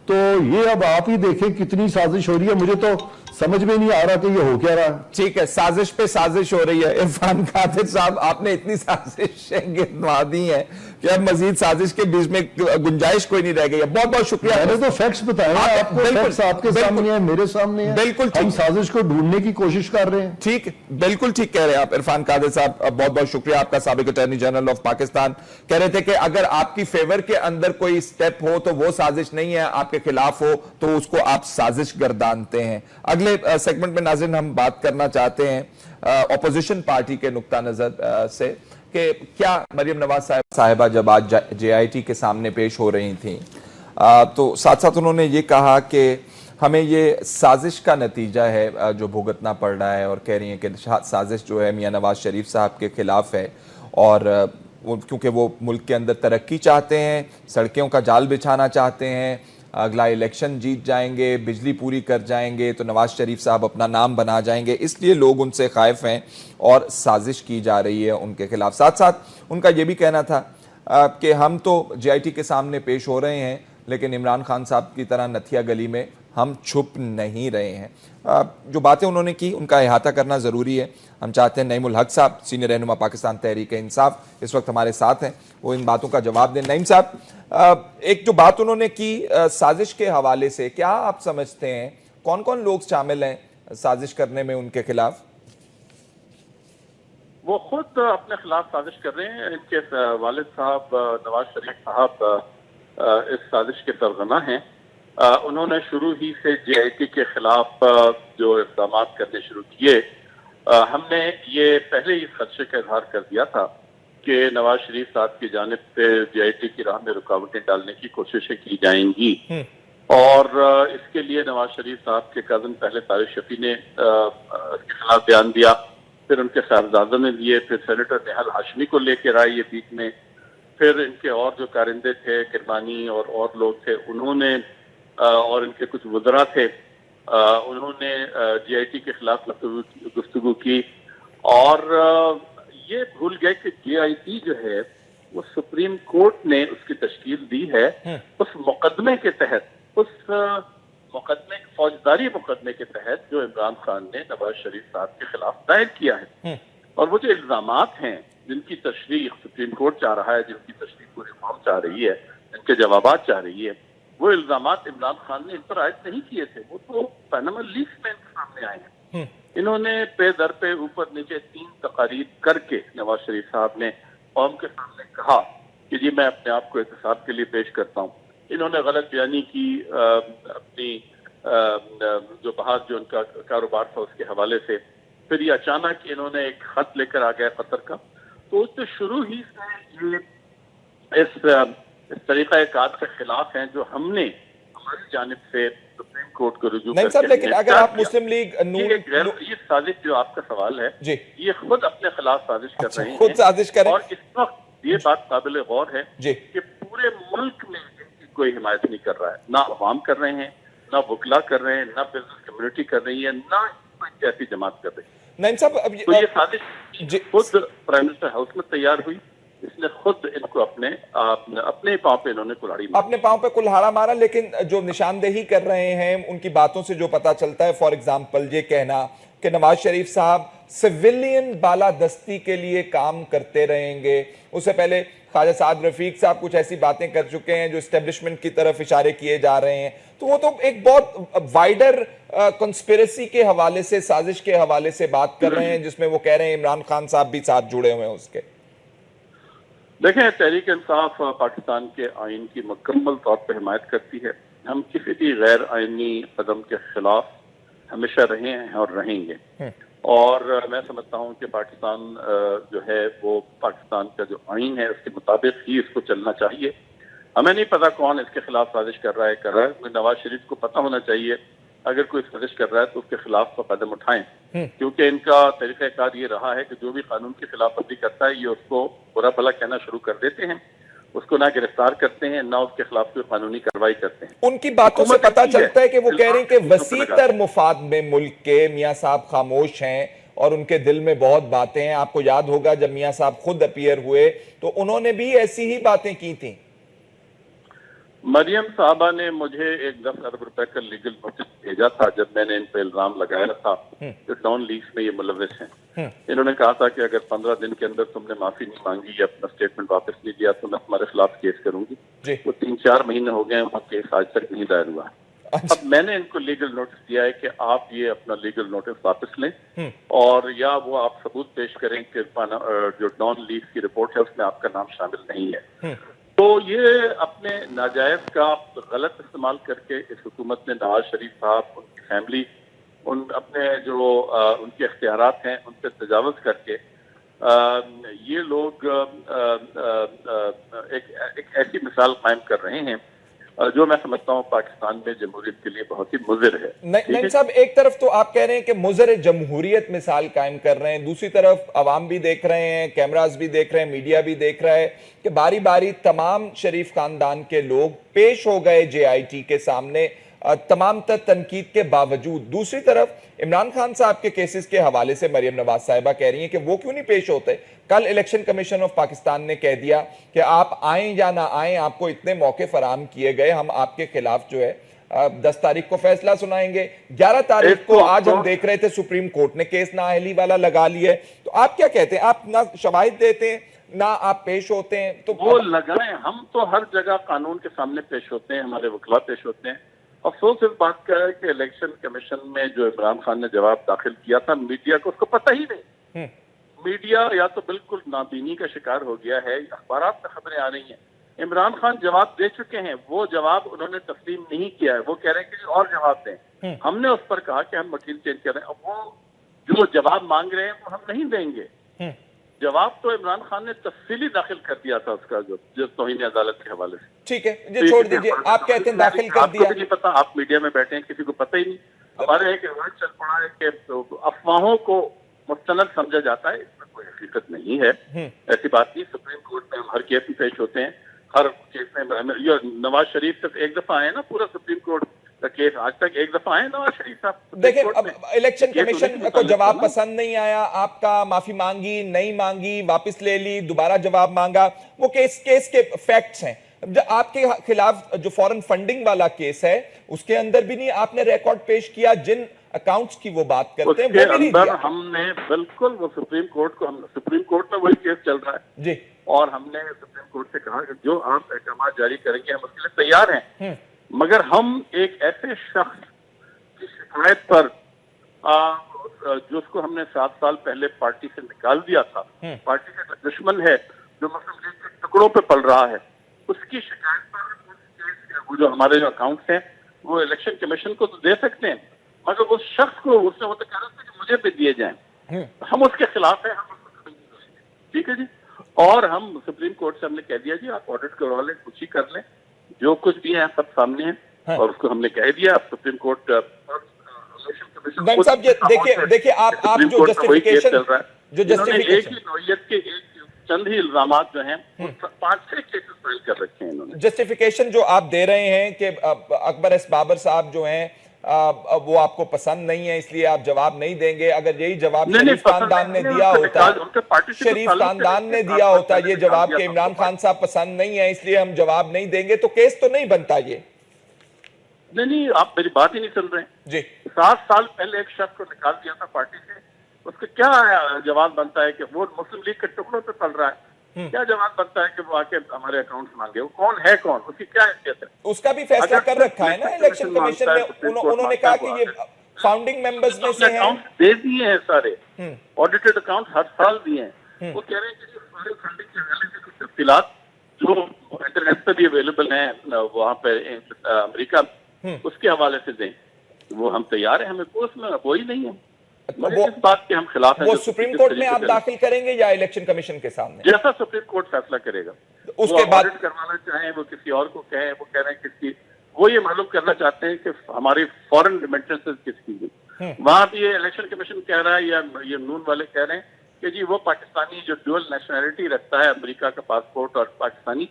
تو یہ اب آپ ہی دیکھیں کتنی سازش ہو رہی ہے, مجھے تو سمجھ میں نہیں آ رہا کہ یہ ہو کیا رہا ہے. ٹھیک ہے, سازش پہ سازش ہو رہی ہے. عرفان قادر صاحب, آپ نے اتنی سازشیں گنوا دی ہیں کہ اب مزید سازش کے بیچ میں گنجائش کوئی نہیں رہ گئی ہے. بہت بہت شکریہ. میں نے تو فیکٹس بتائے ہیں آپ کو, فیکٹس آپ کے سامنے ہیں, میرے سامنے ہیں, بالکل ہم سازش کو ڈھونڈنے کی کوشش کر رہے ہیں. ٹھیک, بالکل ٹھیک کہہ رہے ہیں آپ عرفان قادر صاحب. بہت بہت شکریہ آپ کا. سابق اٹارنی جنرل آف پاکستان کہہ رہے تھے کہ اگر آپ کی فیور کے اندر کوئی سٹیپ ہو تو وہ سازش نہیں ہے, آپ کے خلاف ہو تو اس کو آپ سازش گردانتے ہیں. اگلے سیگمنٹ میں ناظرین ہم بات کرنا چاہتے ہیں اپوزیشن پارٹی کے نقطہ نظر سے کہ کیا مریم نواز صاحبہ جب آج جے آئی ٹی کے سامنے پیش ہو رہی تھیں تو ساتھ ساتھ انہوں نے یہ کہا کہ ہمیں یہ سازش کا نتیجہ ہے جو بھگتنا پڑ رہا ہے, اور کہہ رہی ہیں کہ سازش جو ہے میاں نواز شریف صاحب کے خلاف ہے, اور کیونکہ وہ ملک کے اندر ترقی چاہتے ہیں, سڑکوں کا جال بچھانا چاہتے ہیں, اگلا الیکشن جیت جائیں گے, بجلی پوری کر جائیں گے تو نواز شریف صاحب اپنا نام بنا جائیں گے, اس لیے لوگ ان سے خائف ہیں اور سازش کی جا رہی ہے ان کے خلاف. ساتھ ساتھ ان کا یہ بھی کہنا تھا کہ ہم تو جے آئی ٹی کے سامنے پیش ہو رہے ہیں, لیکن عمران خان صاحب کی طرح نتھیا گلی میں ہم چھپ نہیں رہے ہیں. جو باتیں انہوں نے کی ان کا احاطہ کرنا ضروری ہے. ہم چاہتے ہیں نعیم الحق صاحب, سینئر رہنما پاکستان تحریک انصاف, اس وقت ہمارے ساتھ ہیں, وہ ان باتوں کا جواب دیں. نعیم صاحب, ایک جو بات انہوں نے کی سازش کے حوالے سے, کیا آپ سمجھتے ہیں کون کون لوگ شامل ہیں سازش کرنے میں ان کے خلاف؟ وہ خود اپنے خلاف سازش کر رہے ہیں. ان کے والد صاحب نواز شریف صاحب اس سازش کے سرغنہ ہیں. انہوں نے شروع ہی سے جے آئی ٹی کے خلاف جو اقدامات کرنے شروع کیے, ہم نے یہ پہلے ہی خدشے کا اظہار کر دیا تھا کہ نواز شریف صاحب کی جانب سے جے آئی ٹی کی راہ میں رکاوٹیں ڈالنے کی کوششیں کی جائیں گی, اور اس کے لیے نواز شریف صاحب کے کزن پہلے طارق شفیع نے اس کے خلاف بیان دیا, پھر ان کے صاحبزادوں نے دیے, پھر سینیٹر نہال ہاشمی کو لے کے آئے یہ بیچ میں, پھر ان کے اور جو کارندے تھے کرمانی اور لوگ تھے انہوں نے, اور ان کے کچھ وزراء تھے انہوں نے جے آئی ٹی کے خلاف گفتگو کی, اور یہ بھول گئے کہ جے آئی ٹی جو ہے وہ سپریم کورٹ نے اس کی تشکیل دی ہے اس مقدمے کے تحت, اس فوجداری مقدمے کے تحت جو عمران خان نے نواز شریف صاحب کے خلاف دائر کیا ہے. اور وہ جو الزامات ہیں جن کی تشریح سپریم کورٹ چاہ رہا ہے، جن کی تشریح پوری قوم چاہ رہی ہے، جن کے جوابات چاہ رہی ہے، وہ الزامات عمران خان نے ان پر عائد نہیں کیے تھے، وہ تو پیناما لیکس میں ان کے سامنے آئے ہیں۔ انہوں نے پے در پہ اوپر نیچے 3 تقاریر کر کے نواز شریف صاحب نے قوم کے سامنے کہا کہ جی میں اپنے آپ کو احتساب کے لیے پیش کرتا ہوں۔ انہوں نے غلط بیانی کی اپنی جو بحث جو ان کا کاروبار تھا اس کے حوالے سے، پھر یہ اچانک انہوں نے ایک خط لے کر آ گیا قطر کا، تو اس سے شروع ہی سے یہ اس طریقہ کار کے خلاف ہیں جو ہم نے ہماری جانب سے سپریم کورٹ کو رجوع نہیں صاحب، لیکن اگر آپ مسلم لیگ یہ سازش جو آپ کا سوال ہے جی یہ خود اپنے خلاف سازش کر رہے ہیں، خود سازش کریں، اور اس وقت یہ بات قابل غور ہے جی کہ پورے ملک میں ان کی کوئی حمایت نہیں کر رہا ہے، نہ عوام کر رہے ہیں، نہ وکلا کر رہے ہیں، نہ بزنس کمیونٹی کر رہی ہے، نہ کوئی سیاسی جماعت کر رہی ہے۔ نہیں صاحب، اب تو یہ سازش خود پرائم منسٹر ہاؤس میں تیار ہوئی، اس نے خود ان کو اپنے پاؤں پہ انہوں نے کلہاڑی ماری، اپنے پاؤں پہ کلہاڑا مارا، لیکن جو نشاندہی کر رہے ہیں ان کی باتوں سے جو پتا چلتا ہے، فار ایگزامپل یہ کہنا کہ نواز شریف صاحب سویلین بالادستی کے لیے کام کرتے رہیں گے، اس سے پہلے خواجہ سعد رفیق صاحب کچھ ایسی باتیں کر چکے ہیں جو اسٹیبلشمنٹ کی طرف اشارے کیے جا رہے ہیں، تو وہ تو ایک بہت وائڈر کنسپیریسی کے حوالے سے، سازش کے حوالے سے بات کر رہے ہیں، جس میں وہ کہہ رہے ہیں عمران خان صاحب بھی ساتھ جڑے ہوئے ہیں اس کے۔ دیکھیں، تحریک انصاف پاکستان کے آئین کی مکمل طور پہ حمایت کرتی ہے، ہم کسی بھی غیر آئینی قدم کے خلاف ہمیشہ رہے ہیں اور رہیں گے، اور میں سمجھتا ہوں کہ پاکستان جو ہے وہ پاکستان کا جو آئین ہے اس کے مطابق ہی اس کو چلنا چاہیے۔ ہمیں نہیں پتا کون اس کے خلاف سازش کر رہا ہے، نواز شریف کو پتہ ہونا چاہیے اگر کوئی سازش کر رہا ہے تو اس کے خلاف تو قدم اٹھائیں، کیونکہ ان کا طریقہ کار یہ رہا ہے کہ جو بھی قانون کی خلاف ورزی کرتا ہے یہ اس کو برا بھلا کہنا شروع کر دیتے ہیں، اس کو نہ گرفتار کرتے ہیں، نہ اس کے خلاف کوئی قانونی کارروائی کرتے ہیں۔ ان کی باتوں سے پتا چلتا ہے کہ وہ کہہ رہے ہیں کہ وسیع تر مفاد میں ملک کے میاں صاحب خاموش ہیں اور ان کے دل میں بہت باتیں ہیں۔ آپ کو یاد ہوگا جب میاں صاحب خود اپیئر ہوئے تو انہوں نے بھی ایسی ہی باتیں کی تھیں۔ مریم صاحبہ نے مجھے ایک 10 ارب روپے کا لیگل نوٹس بھیجا تھا جب میں نے ان پہ الزام لگایا تھا کہ ڈان لیکس میں یہ ملوث ہیں۔ انہوں نے کہا تھا کہ اگر 15 دن کے اندر تم نے معافی نہیں مانگی یا اپنا سٹیٹمنٹ واپس نہیں دیا تو میں تمہارے خلاف کیس کروں گی۔ وہ 3-4 مہینے ہو گئے، وہ کیس آج تک نہیں دائر ہوا۔ اب میں نے ان کو لیگل نوٹس دیا ہے کہ آپ یہ اپنا لیگل نوٹس واپس لیں، اور یا وہ آپ ثبوت پیش کریں کہ جو ڈان لیکس کی رپورٹ ہے اس میں آپ کا نام شامل نہیں ہے۔ تو یہ اپنے ناجائز کا غلط استعمال کر کے اس حکومت نے نواز شریف صاحب، ان کی فیملی، اپنے جو ان کے اختیارات ہیں ان پہ تجاوز کر کے یہ لوگ ایک ایسی مثال قائم کر رہے ہیں جو میں سمجھتا ہوں پاکستان میں جمہوریت کے لیے بہت ہی مضر ہے۔ نہیں صاحب، ایک طرف تو آپ کہہ رہے ہیں کہ مضر جمہوریت مثال قائم کر رہے ہیں، دوسری طرف عوام بھی دیکھ رہے ہیں، کیمراز بھی دیکھ رہے ہیں، میڈیا بھی دیکھ رہا ہے کہ باری باری تمام شریف خاندان کے لوگ پیش ہو گئے جے آئی ٹی کے سامنے تمام تر تنقید کے باوجود۔ دوسری طرف عمران خان صاحب کے کیسز کے حوالے سے مریم نواز صاحبہ کہہ رہی ہیں کہ وہ کیوں نہیں پیش ہوتے۔ کل الیکشن کمیشن آف پاکستان نے کہہ دیا کہ آپ آئیں یا نہ آئیں، آپ کو اتنے موقع فراہم کیے گئے، ہم آپ کے خلاف جو ہے 10 تاریخ کو فیصلہ سنائیں گے۔ 11 تاریخ کو آج ہم دیکھ رہے تھے سپریم کورٹ نے کیس نااہلی والا لگا لیا ہے۔ تو آپ کیا کہتے ہیں؟ آپ نہ شواہد دیتے ہیں نہ آپ پیش ہوتے ہیں، تو وہ لگائیں، ہم تو ہر جگہ قانون کے سامنے پیش ہوتے ہیں، ہمارے وکلا پیش ہوتے ہیں۔ افسوس اس بات کا ہے کہ الیکشن کمیشن میں جو عمران خان نے جواب داخل کیا تھا میڈیا کو اس کو پتہ ہی نہیں۔ میڈیا یا تو بالکل نابینی کا شکار ہو گیا ہے، اخبارات میں خبریں آ رہی ہیں عمران خان جواب دے چکے ہیں، وہ جواب انہوں نے تسلیم نہیں کیا ہے، وہ کہہ رہے ہیں کہ اور جواب دیں۔ ہم نے اس پر کہا کہ ہم وکیل چینج کر رہے ہیں، اب وہ جو جواب مانگ رہے ہیں وہ ہم نہیں دیں گے۔ جواب تو عمران خان نے تفصیلی داخل کر دیا تھا اس کا جو توہین عدالت کے حوالے سے۔ ٹھیک ہے، یہ چھوڑ دیجئے، آپ کہتے ہیں داخل کر دیا۔ آپ کو بھی نہیں پتا، آپ میڈیا میں بیٹھے ہیں، کسی کو پتہ ہی نہیں۔ ہمارے ایک روایت چل پڑا ہے کہ افواہوں کو مستند سمجھا جاتا ہے، اس میں کوئی حقیقت نہیں ہے، ایسی بات نہیں۔ سپریم کورٹ میں ہم ہر کیس میں پیش ہوتے ہیں، ہر کیس میں نواز شریف تک ایک دفعہ آئے نا پورا سپریم کورٹ کا کیس، آج تک ایک دفعہ آئے نواز شریف صاحب۔ دیکھیں، اب الیکشن کمیشن کو جواب پسند نہیں آیا، آپ کا معافی مانگی نہیں مانگی، واپس لے لی، دوبارہ جواب مانگا، وہ کیس کے فیکٹس ہیں۔ آپ کے خلاف جو فورن فنڈنگ والا کیس ہے اس کے اندر بھی نہیں آپ نے ریکارڈ پیش کیا، جن اکاؤنٹس کی وہ بات کرتے ہیں وہ بھی نہیں دیا؟ ہم نے بالکل وہ سپریم کورٹ میں وہی کیس چل رہا ہے جی، اور ہم نے سپریم کورٹ سے کہا کہ جو آپ احکامات جاری کریں گے ہم اس کے لیے تیار ہیں، مگر ہم ایک ایسے شخص کی شکایت پر جو اس کو ہم نے 7 سال پہلے پارٹی سے نکال دیا تھا، پارٹی کا دشمن ہے جو مسلم لیگ کے ٹکڑوں پہ پل رہا ہے، اس کی شکایت پر وہ جو ہمارے جو اکاؤنٹس ہیں وہ الیکشن کمیشن کو تو دے سکتے ہیں، مگر اس شخص کو اس نے وہ تو کہہ رہا تھا کہ مجھے بھی دیے جائیں، ہم اس کے خلاف ہیں، ہم اس کو قبول نہیں کریں گے، ٹھیک ہے جی۔ اور ہم سپریم کورٹ سے ہم نے کہہ دیا جی آپ آڈٹ کروا لیں، کچھ ہی کر لیں، جو کچھ بھی ہے سب سامنے ہے، اور اس کو ہم نے کہہ دیا اب سپریم کورٹ نائم صاحب دیکھیے آپ جو جسٹیفیکیشن ایک ہی نوعیت کے ایک چند ہی الزامات جو ہیں 5-6 کیسز فائل کر رکھے ہیں انہوں نے۔ جسٹیفیکیشن جو آپ دے رہے ہیں کہ اکبر ایس بابر صاحب جو ہیں وہ آپ کو پسند نہیں ہے اس لیے آپ جواب نہیں دیں گے، اگر یہی جواب شریف خاندان نے دیا ہوتا، شریف خاندان نے دیا ہوتا یہ جواب کہ عمران خان صاحب پسند نہیں ہے اس لیے ہم جواب نہیں دیں گے، تو کیس تو نہیں بنتا یہ؟ نہیں آپ میری بات ہی نہیں سن رہے ہیں جی۔ 7 سال پہلے ایک شخص کو نکال دیا تھا پارٹی سے، اس کا کیا جواب بنتا ہے کہ وہ مسلم لیگ کے ٹکڑوں پہ پل رہا ہے، کیا جواب بنتا ہے کہ وہ آ کے ہمارے اکاؤنٹس مانگے، وہ کون ہے، کون اس کی کیا حیثیت ہے؟ اس کا بھی فیصلہ کر رکھا ہے نا الیکشن کمیشن نے، انہوں نے کہا کہ یہ فاؤنڈنگ ممبرز میں سے ہیں، اکاؤنٹ دے دیے ہیں سارے، آڈیٹڈ اکاؤنٹ ہر سال دیے ہیں، وہ کہہ رہے ہیں کہ سارے فنڈنگ کے حوالے سے کچھ تفصیلات جو انٹرنیٹ پہ بھی اویلیبل ہیں وہاں پہ امریکہ اس کے حوالے سے دیں، وہ ہم تیار ہیں، ہمیں کوئی اس میں وہی نہیں ہے، اس بات کے ہم خلاف ہیں۔ وہ سپریم کورٹ میں آپ داخل کریں گے یا الیکشن کمیشن کے سامنے؟ جیسا سپریم کورٹ فیصلہ کرے گا، اس کے بعد آڈٹ کروانا چاہیں وہ کسی اور کو کہیں، وہ کہہ رہے ہیں کس کی، وہ یہ معلوم کرنا چاہتے ہیں کہ ہماری فورن ریمیٹنسز کس کی گئی، وہاں بھی یہ الیکشن کمیشن کہہ رہا ہے یا یہ نون والے کہہ رہے ہیں کہ جی وہ پاکستانی جو ڈوئل نیشنلٹی رکھتا ہے، امریکہ کا پاسپورٹ اور پاکستانی،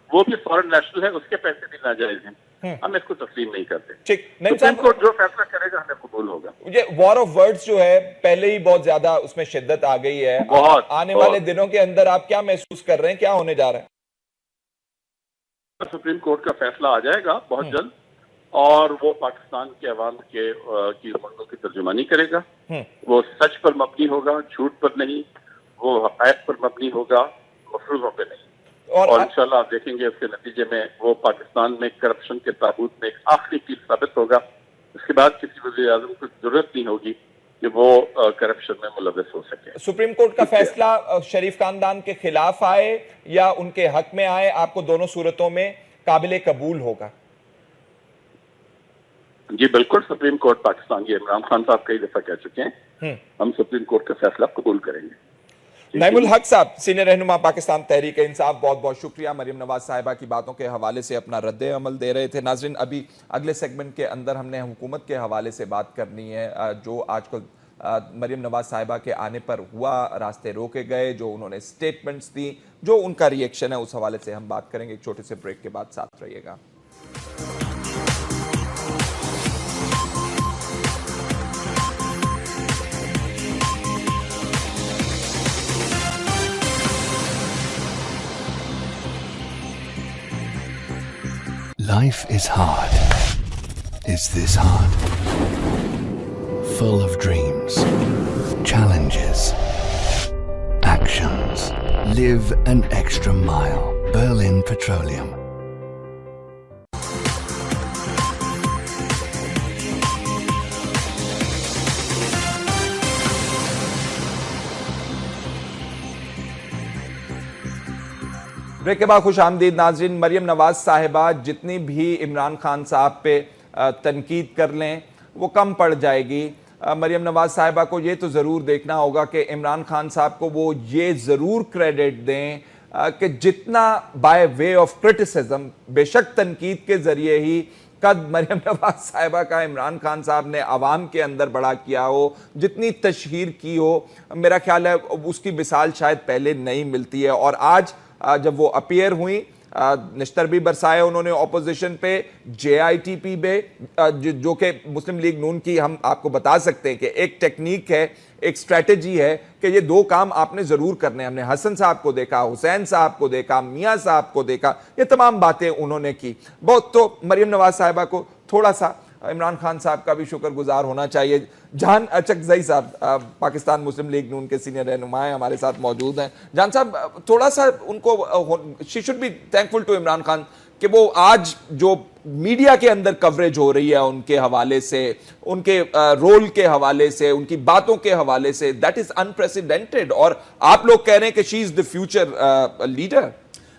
وہ بھی فورن نیشنل ہے، اس کے پیسے بھی ناجائز ہیں، ہم اس کو تسلیم نہیں کرتے۔ سپریم کورٹ جو فیصلہ کرے گا ہمیں قبول ہوگا۔ یہ وار آف ورڈز جو ہے پہلے ہی بہت زیادہ اس میں شدت آ گئی ہے، آنے والے دنوں کے اندر آپ کیا محسوس کر رہے ہیں، کیا ہونے جا رہا ہے؟ سپریم کورٹ کا فیصلہ آ جائے گا بہت جلد، اور وہ پاکستان کے عوام کی امنگوں کی ترجمانی کرے گا، وہ سچ پر مبنی ہوگا، جھوٹ پر نہیں، وہ حقائق پر مبنی ہوگا، مفروضوں پہ نہیں، اور انشاءاللہ آپ دیکھیں گے اس کے نتیجے میں وہ پاکستان میں کرپشن کے تابوت میں ایک آخری چیز ثابت ہوگا، اس کے بعد کسی وزیر اعظم کو ضرورت نہیں ہوگی کہ وہ کرپشن میں ملوث ہو سکے۔ سپریم کورٹ کا فیصلہ شریف خاندان کے خلاف آئے یا ان کے حق میں آئے، آپ کو دونوں صورتوں میں قابل قبول ہوگا؟ جی بالکل، سپریم کورٹ پاکستان کی عمران خان صاحب کئی دفعہ کہہ چکے ہیں ہم سپریم کورٹ کا فیصلہ قبول کریں گے۔ نعیم الحق صاحب، سینئر رہنما پاکستان تحریک انصاف، بہت بہت شکریہ، مریم نواز صاحبہ کی باتوں کے حوالے سے اپنا رد عمل دے رہے تھے۔ ناظرین، ابھی اگلے سیگمنٹ کے اندر ہم نے حکومت کے حوالے سے بات کرنی ہے، جو آج کل مریم نواز صاحبہ کے آنے پر ہوا، راستے روکے گئے، جو انہوں نے سٹیٹمنٹس دی، جو ان کا ریئیکشن ہے، اس حوالے سے ہم بات کریں گے۔ ایک چھوٹے سے بریک کے بعد ساتھ رہیے گا۔ Life is hard. Is this hard? Full of dreams, challenges, actions. Live an extra mile. Berlin Petroleum. Break کے بعد خوش آمدید ناظرین۔ مریم نواز صاحبہ جتنی بھی عمران خان صاحب پہ تنقید کر لیں وہ کم پڑ جائے گی۔ مریم نواز صاحبہ کو یہ تو ضرور دیکھنا ہوگا کہ عمران خان صاحب کو وہ یہ ضرور کریڈٹ دیں کہ جتنا بائی وے آف کرٹیسزم، بے شک تنقید کے ذریعے ہی قد مریم نواز صاحبہ کا عمران خان صاحب نے عوام کے اندر بڑا کیا ہو، جتنی تشہیر کی ہو، میرا خیال ہے اس کی مثال شاید پہلے نہیں ملتی ہے۔ اور آج جب وہ اپیئر ہوئیں نشتر بھی برسائے انہوں نے اپوزیشن پہ, JITP پہ, جو کہ مسلم لیگ نون کی ہم آپ کو بتا سکتے ہیں کہ ایک ٹیکنیک ہے, ایک اسٹریٹجی ہے کہ یہ دو کام آپ نے ضرور کرنے ہیں. ہم نے حسن صاحب کو دیکھا, حسین صاحب کو دیکھا, میاں صاحب کو دیکھا, یہ تمام باتیں انہوں نے کی. بہت تو مریم نواز صاحبہ کو تھوڑا سا عمران خان صاحب کا بھی شکر گزار ہونا چاہیے. جہان اچکزئی صاحب پاکستان مسلم لیگ نون کے سینئر رہنما ہیں, ہمارے ساتھ موجود ہیں. جہان صاحب تھوڑا سا ان کو, she should be thankful to Imran Khan کہ وہ آج جو میڈیا کے اندر کوریج ہو رہی ہے ان کے حوالے سے, ان کے رول کے حوالے سے, ان کی باتوں کے حوالے سے, دیٹ از انپریسیڈنٹڈ. اور آپ لوگ کہہ رہے ہیں کہ شی از دی فیوچر لیڈر.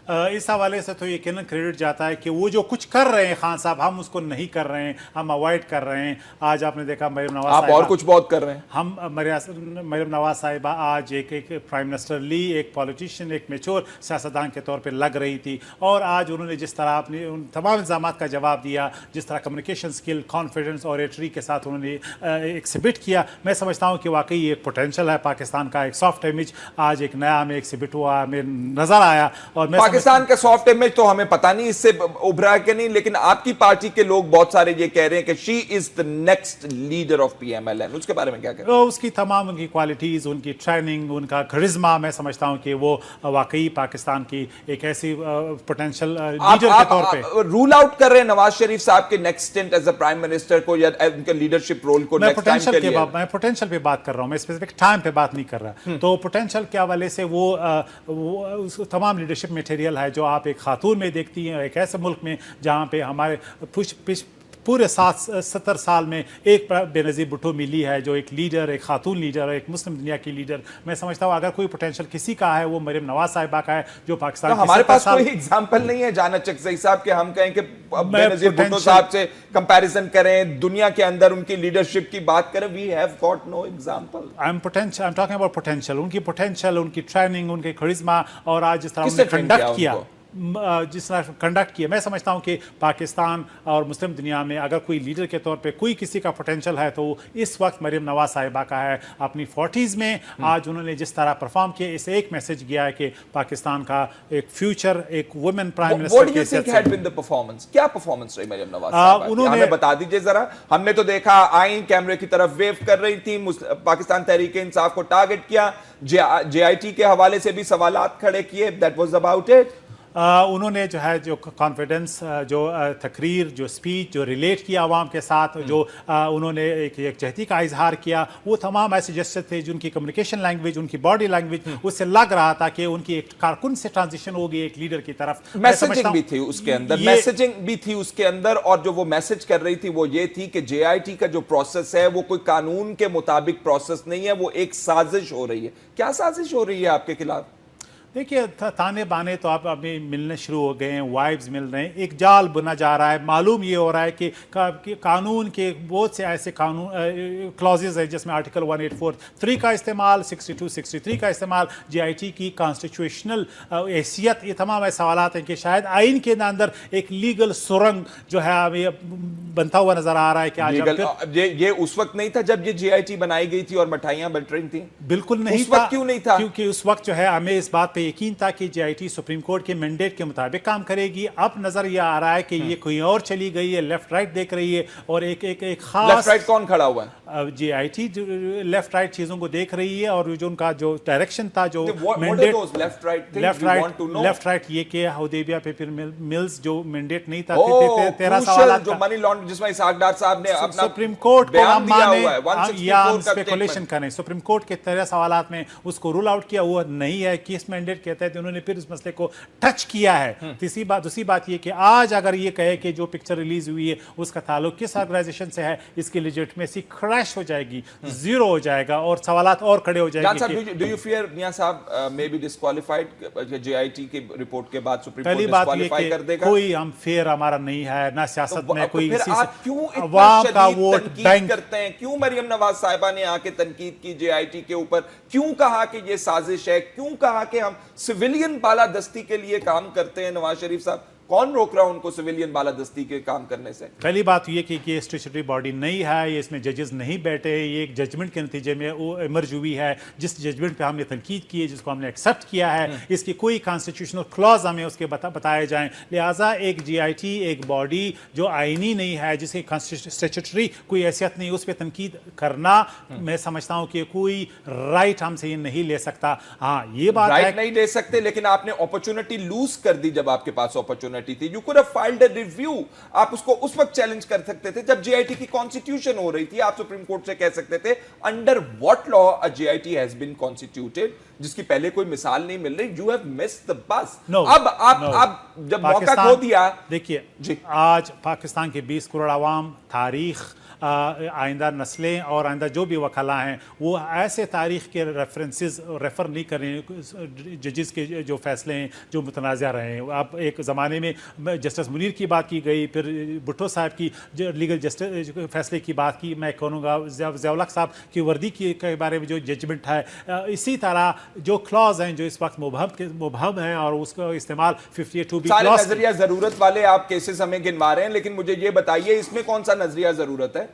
اس حوالے سے تو یقیناً کریڈٹ جاتا ہے کہ وہ جو کچھ کر رہے ہیں خان صاحب, ہم اس کو نہیں کر رہے ہیں, ہم اوائڈ کر رہے ہیں. آج آپ نے دیکھا مریم نواز صاحبہ, آپ اور کچھ بہت کر رہے ہیں. ہم مریم نواز صاحبہ آج ایک پرائم منسٹر لی, ایک پولیٹیشین, ایک میچور سیاستدان کے طور پہ لگ رہی تھی. اور آج انہوں نے جس طرح اپنے ان تمام الزامات کا جواب دیا, جس طرح کمیونیکیشن سکل, کانفیڈنس اور ایٹری کے ساتھ انہوں نے ایکسیبٹ کیا, میں سمجھتا ہوں کہ واقعی ایک پوٹینشیل ہے پاکستان کا. ایک سافٹ امیج آج ایک نیا ہمیں ایکسیبٹ ہوا, ہمیں نظر آیا. اور میں پاکستان کا سافٹ امیج تو ہمیں پتہ نہیں اس سے ابھرا کہ نہیں, لیکن آپ کی پارٹی کے لوگ بہت سارے یہ کہہ رہے ہیں کہ شی از the next leader of PMLN. اس کے بارے میں کیا کہتے ہیں؟ اس کی تمام ان کی کوالٹیز, ان کی ٹریننگ, ان کا کرزما, میں سمجھتا ہوں کہ وہ واقعی پاکستان کی ایک ایسی پوٹینشیل لیڈر کے طور پہ رول آؤٹ کر رہے ہیں نواز شریف صاحب کے next stint as a prime minister کو, یا ان کے لیڈرشپ رول کو نیکسٹ ٹائم کے لیے. میں پوٹینشیل پہ بات کر رہا ہوں, میں اسپیسیفک ٹائم پہ بات نہیں کر رہا. تو پوٹینشیل کے حوالے سے وہ تمام لیڈرشپ میٹیریل ہے جو آپ ایک خاتون میں دیکھتی ہیں, ایک ایسے ملک میں جہاں پہ ہمارے پورے 70 سال میں ایک بے نظیر بھٹو ملی ہے جو ایک لیڈر, ایک خاتون لیڈر, ایک مسلم دنیا کی لیڈر. میں سمجھتا ہوں اگر کوئی پوٹینشیل کسی کا ہے وہ مریم نواز صاحبہ کا ہے, جو پاکستان کی ہمارے پاس کوئی ایگزامپل نہیں ہے جانا چکزئی صاحب کہ ہم کہیں کہ بے نظیر بھٹو صاحب سے کمپیریزن کریں, دنیا کے اندر ان کی لیڈرشپ کی بات کریں. We have got no example. I'm talking about potential. ان کی پوٹینشیل, ان کی ٹریننگ, ان کے کرزما, اور آج جس طرح انہوں نے کنڈکٹ کیا, جس طرح کنڈکٹ کیا, میں سمجھتا ہوں کہ پاکستان اور مسلم دنیا میں اگر کوئی لیڈر کے طور پہ کوئی کسی کا پوٹینشیل ہے تو اس وقت مریم نواز صاحبہ کا ہے. اپنی 40s میں آج انہوں نے جس طرح پرفارم کیا, اس ایک میسج گیا ہے کہ پاکستان کا ایک فیوچر, ایک وومن پرائم منسٹر کے حیثیت سے. کیا پرفارمنس رہی مریم نواز صاحبہ؟ ہمیں بتا دیجئے ذرا. ہم نے تو دیکھا آئیں کیمرے کی طرف ویو کر رہی تھی, پاکستان تحریک انصاف کو ٹارگٹ کیا, JIT کے حوالے سے بھی سوالات کھڑے کیے. That was about it. انہوں نے جو ہے جو کانفیڈنس, جو تقریر, جو اسپیچ, جو ریلیٹ کیا عوام کے ساتھ, جو انہوں نے ایک یکجہتی کا اظہار کیا, وہ تمام ایسے جسچر تھے جن کی کمیونیکیشن لینگویج, ان کی باڈی لینگویج, اس سے لگ رہا تھا کہ ان کی ایک کارکن سے ٹرانزیشن ہوگی ایک لیڈر کی طرف. میسیجنگ بھی تھی اس کے اندر, میسیجنگ بھی تھی اس کے اندر, اور جو وہ میسج کر رہی تھی وہ یہ تھی کہ JIT کا جو پروسیس ہے وہ کوئی قانون کے مطابق پروسیس نہیں ہے, وہ ایک سازش ہو رہی ہے. کیا سازش ہو رہی ہے آپ کے خلاف؟ دیکھیے تانے بانے تو آپ ابھی ملنے شروع ہو گئے ہیں, وائبز مل رہے ہیں, ایک جال بنا جا رہا ہے. معلوم یہ ہو رہا ہے کہ قانون کے بہت سے ایسے قانون کلازز ہیں جس میں آرٹیکل 184(3) کا استعمال, 62(63) کا استعمال, JIT کی کانسٹیٹیوشنل حیثیت, یہ تمام ایسے سوالات ہیں کہ شاید آئین کے اندر ایک لیگل سرنگ جو ہے ہمیں بنتا ہوا نظر آ رہا ہے. کہ یہ اس وقت نہیں تھا جب یہ JIT بنائی گئی تھی اور مٹھائیاں بٹ رہی تھیں؟ بالکل نہیں. اس وقت کیوں نہیں تھا؟ کیونکہ اس وقت جو ہے ہمیں اس بات پہ یقین تھا کہ JIT سپریم کورٹ کے مینڈیٹ کے مطابق کام کرے گی. اب نظر یہ آ رہا ہے کہ یہ کوئی اور چلی گئی ہے, لیفٹ رائٹ دیکھ رہی ہے, اور ایک خاص لیفٹ رائٹ کون کھڑا ہوا ہے؟ JIT لیفٹ رائٹ چیزوں کو دیکھ رہی ہے, اور جو ان کا جو ڈائریکشن تھا, جو مینڈیٹ لیفٹ رائٹ یہ کہ حدیبیہ پیپر ملز جو مینڈیٹ نہیں تھا, 13 سوالات جو منی لانڈرنگ جس میں اسحاق ڈار صاحب نے اپنا سپریم کورٹ کو بیان دیا ہوا ہے, یا ہم اسپیکولیشن کریں, سپریم کورٹ کے 13 سوالات میں اس کو رول آؤٹ کیا وہ نہیں ہے. کس مینڈیٹ کہتا ہے انہوں نے پھر اس مسئلے کو ٹچ کیا ہے. دوسری بات یہ کہ آج اگر یہ کہے کہ جو پکچر ریلیز ہوئی ہے اس کا تعلق کس آرگنائزیشن سے ہے, اس کی لیجٹمیسی کریش ہو جائے گی, زیرو ہو جائے گا, اور سوالات اور کھڑے ہو جائیں گے. ڈو یو فیئر میاں صاحب میں بی ڈسکوالیفائڈ JIT کی رپورٹ کے بعد سپریم کورٹ ڈسکوالیفائی کر دے گا؟ کوئی ہم فیئر ہمارا نہیں ہے, نہ سیاست میں کوئی عوام کا ووٹ بینک کرتے ہیں. کیوں مریم نواز صاحبہ نے آ کے تنقید کی JIT کے اوپر, کیوں کہا کہ یہ سازش ہے, کیوں کہا کہ ہم سویلین بالادستی کے لیے کام کرتے ہیں؟ نواز شریف صاحب کون روک رہا ہے ان کو سویلین بالادستی کے کام کرنے سے؟ پہلی بات یہ کہ یہ اسٹیچوٹری باڈی نہیں ہے، یہ اس میں ججز نہیں بیٹھے، یہ ایک ججمنٹ کے نتیجے میں وہ ایمرج ہوئی ہے، جس ججمنٹ پہ ہم نے تنقید کی ہے، جس کو ہم نے ایکسیپٹ کیا ہے، اس کی کوئی کانسٹیٹیوشنل کلاز ہمیں اس کے بتائے جائیں، لہٰذا ایک جی آئی ٹی ایک باڈی جو آئینی نہیں ہے، جس کی اسٹیچوٹری کوئی حیثیت نہیں، اس پہ تنقید کرنا میں سمجھتا ہوں کہ کوئی رائٹ ہم سے یہ نہیں لے سکتا۔ ہاں یہ بات ہے رائٹ نہیں لے سکتے، لیکن آپ نے اپرچونٹی لوز کر دی جب آپ کے پاس اپرچونٹی تھی۔ You could have filed a review, آپ اس کو اس وقت چیلنج کر سکتے تھے جب جے آئی ٹی کی کانسٹیٹیوشن ہو رہی تھی، آپ سپریم کورٹ سے کہہ سکتے تھے انڈر واٹ لا ا J I T has been constituted, جس کی پہلے کوئی مثال نہیں مل رہی۔ یو ہیو مسڈ دی بس۔ اب آپ جب موقع کھو دیا۔ دیکھیے آج پاکستان کے 20 کروڑ عوام، تاریخ، آئندہ نسلیں اور آئندہ جو بھی وکلاء ہیں وہ ایسے تاریخ کے ریفرنسز ریفر نہیں کر رہے ہیں ججز کے جو فیصلے ہیں جو متنازع رہے ہیں۔ اب ایک زمانے میں جسٹس منیر کی بات کی گئی، پھر بھٹو صاحب کی جو لیگل جسٹس فیصلے کی بات کی، میں کہوں گا ضیاء الحق صاحب کی وردی کے بارے میں جو ججمنٹ ہے، اسی طرح جو کلاز ہیں جو اس وقت مبہم ہیں اور اس کا استعمال 52B سارے کلاز نظریہ ضرورت والے آپ کیسز ہمیں گنوا رہے ہیں، لیکن مجھے یہ بتائیے اس میں کون سا نظریہ ضرورت ہے؟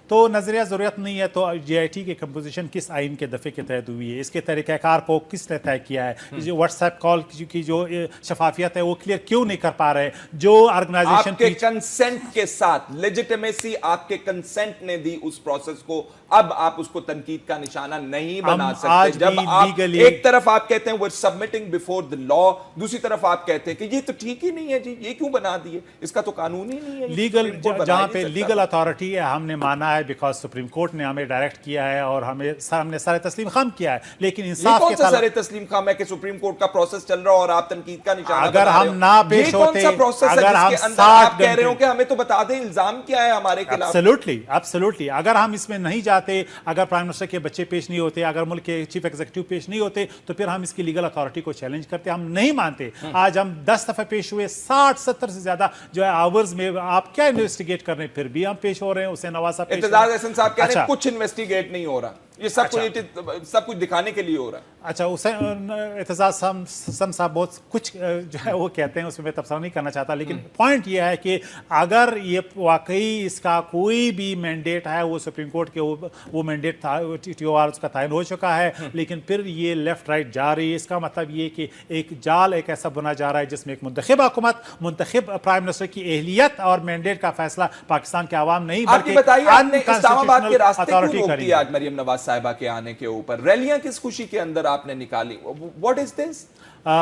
تو نظریہ ضرورت نہیں ہے تو جے آئی ٹی کی کمپوزیشن کس آئین کے دفعے کے تحت ہوئی ہے، اس کے طریقہ کار کو کس نے طے کیا ہے، جو واٹس ایپ کال کی جو شفافیت ہے وہ کلیئر کیوں نہیں کر پا رہے، جو آرگنائزیشن آپ کے کنسنٹ کے ساتھ لیجیٹیمیسی آپ کے کنسنٹ نے دی اس پروسیس کو، اب آپ اس کو تنقید کا نشانہ نہیں بنا سکتے۔ جب آپ ایک طرف آپ کہتے ہیں we're submitting before the law، دوسری طرف آپ کہتے ہیں کہ یہ تو ٹھیک ہی نہیں ہے جی، یہ کیوں بنا دیے، اس کا تو قانون ہی نہیں ہے۔ لیگل جہاں پہ لیگل اتھارٹی ہے ہم نے مانا ہے بیکاز سپریم کورٹ نے ہمیں ڈائریکٹ کیا ہے اور ہم نے سارے تسلیم خام کیا ہے، لیکن انصاف کون سا سارے تسلیم خام ہے کہ سپریم کورٹ کا پروسیس چل رہا اور آپ تنقید کا نشانہ اگر ہم نہ پیش ہوتے، یہ کون سا پروسیس ہے جس کے اندر آپ کہہ رہے ہو کہ ہمیں تو بتا دیں الزام کیا ہے ہمارے خلاف؟ ایبسولوٹلی اگر ہم اس میں نہیں جاتے، اگر پرائم منسٹر کے بچے پیش نہیں ہوتے، اگر ملک کے چیف ایگزیکٹو پیش نہیں ہوتے، تو پھر ہم اس کی لیگل اتھارٹی کو چیلنج کرتے، ہم نہیں مانتے۔ آج ہم 10 دفعہ پیش ہوئے، 60-70 سے زیادہ جو ہے آورز میں، آپ کیا انویسٹیگیٹ کر رہے ہیں، پھر بھی ہم پیش ہو رہے ہیں۔ حسین نواز صاحب، اعتزاز احسن صاحب کہہ رہے ہیں کچھ انویسٹیگیٹ نہیں ہو رہا، یہ سب کچھ دکھانے کے لیے ہو رہا ہے۔ اچھا، اعتزاز حسن صاحب بہت کچھ جو ہے وہ کہتے ہیں، اس میں تبصرہ نہیں کرنا چاہتا، لیکن پوائنٹ یہ ہے کہ اگر یہ واقعی اس کا کوئی بھی مینڈیٹ ہے، وہ سپریم کورٹ کے وہ مینڈیٹ تھا، ٹی او آر اس کا تعین ہو چکا ہے، لیکن پھر یہ لیفٹ رائٹ جا رہی ہے، اس کا مطلب یہ کہ ایک جال ایک ایسا بنا جا رہا ہے جس میں ایک منتخب حکومت، منتخب پرائم منسٹر کی اہلیت اور مینڈیٹ کا فیصلہ پاکستان کے عوام نہیں بلکہ بتائیے آپ نے اسلام آباد کے راستے کیوں روک اتھارٹی دیا آج مریم نواز صاحبہ کے آنے کے اوپر؟ ریلیاں کس خوشی کے اندر آپ نے نکالی؟ واٹ از دس؟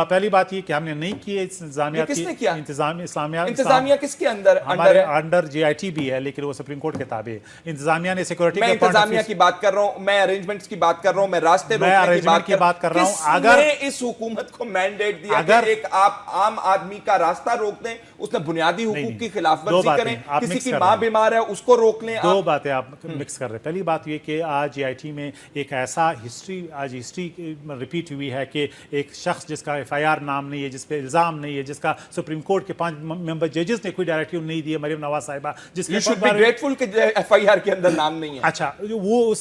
پہلی بات یہ کہ ہم نے نہیں کی انتظامیہ کس کے اندر ہمارے انڈر جے آئی ٹی بھی ہے، لیکن وہ سپریم کورٹ کے تابع ہے۔ انتظامیہ نے سیکورٹی میں انتظامیہ کی بات کر رہا ہوں، میں ارینجمنٹس کی بات کر رہا ہوں، میں راستے روکنے کی بات کر رہا ہوں۔ اگر کس نے اس حکومت کو مینڈیٹ دیا کہ ایک آپ عام آدمی کا راستہ روک دیں؟ اس نے بنیادی حقوق کی خلاف ورزی کریں، کسی کی ماں بیمار ہے اس کو روک لیں۔ دو باتیں آپ مکس کر رہے ہیں۔ پہلی بات یہ کہ آج جے آئی ٹی میں ایک ایسا ہسٹری ریپیٹ ہوئی ہے کہ ایک شخص جس کا ایف آئی آر نام نہیں ہے، جس پہ الزام نہیں ہے، جس کا سپریم کورٹ کے 5 ممبر ججز نے کوئی ڈائریکٹیو نہیں دی ہے، مریم نواز صاحبہ، جس کے گریٹفل کہ ایف آئی آر کے اندر نام نہیں ہے۔ اچھا، وہ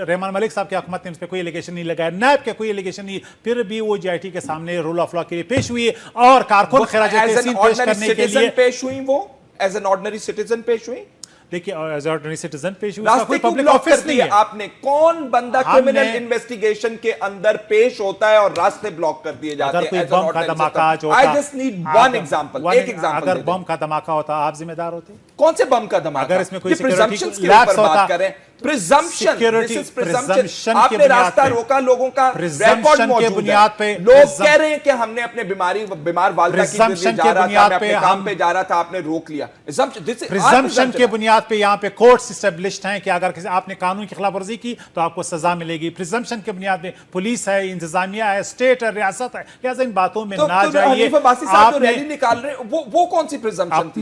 رحمان ملک صاحب کی حکومت نے اس پہ کوئی ایلیگیشن نہیں لگایا، نیب کے کوئی ایلیگیشن نہیں، پھر بھی وہ جے آئی ٹی کے سامنے رول آف لا کے لیے پیش ہوئی اور کارکن خراج تحسین پیش کرنے کے لیے پیش ہوئی، وہ ایز این آرڈنری سٹیزن پیش ہوئی۔ دیکھیے ایز آرڈنری سٹیزن پیش ہوئی، اس کا کوئی پبلک آفس نہیں ہے۔ آپ نے کون بندہ کرمنل انویسٹیگیشن کے اندر پیش ہوتا ہے اور راستے بلاک کر دیے جاتے ہیں؟ اگر کوئی بم کا دھماکہ ہوتا، I just need one example، ایک ایگزامپل۔ اگر بم کا دھماکہ ہوتا آپ ذمہ دار ہوتے؟ کون سے بم کا دھماکہ؟ اگر اس میں کوئی پریزمپشنز کے اوپر بات کر رہے ہیں، پریزمپشن، آپ نے راستہ روکا لوگوں کا، ریکارڈ موجود ہے، لوگ کہہ رہے ہیں کہ ہم نے اپنے بیمار والدہ کی جا رہا تھا، اپنے کام پہ جا رہا تھا، آپ نے روک لیا۔ پریزمپشن کے بنیاد پہ یہاں پہ کورٹس اسٹیبلشڈ ہیں کہ اگر آپ نے قانون کی خلاف ورزی کی تو آپ کو سزا ملے گی۔ پریزمپشن کے بنیاد پہ پولیس ہے، انتظامیہ ہے، اسٹیٹ ہے، ریاست ہے، لہٰذا ان باتوں میں نہ جائیے۔ آپ ریلی نکال رہے ہیں، وہ کون سی پریزمپشن تھی؟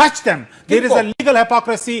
touch them, there is a legal hypocrisy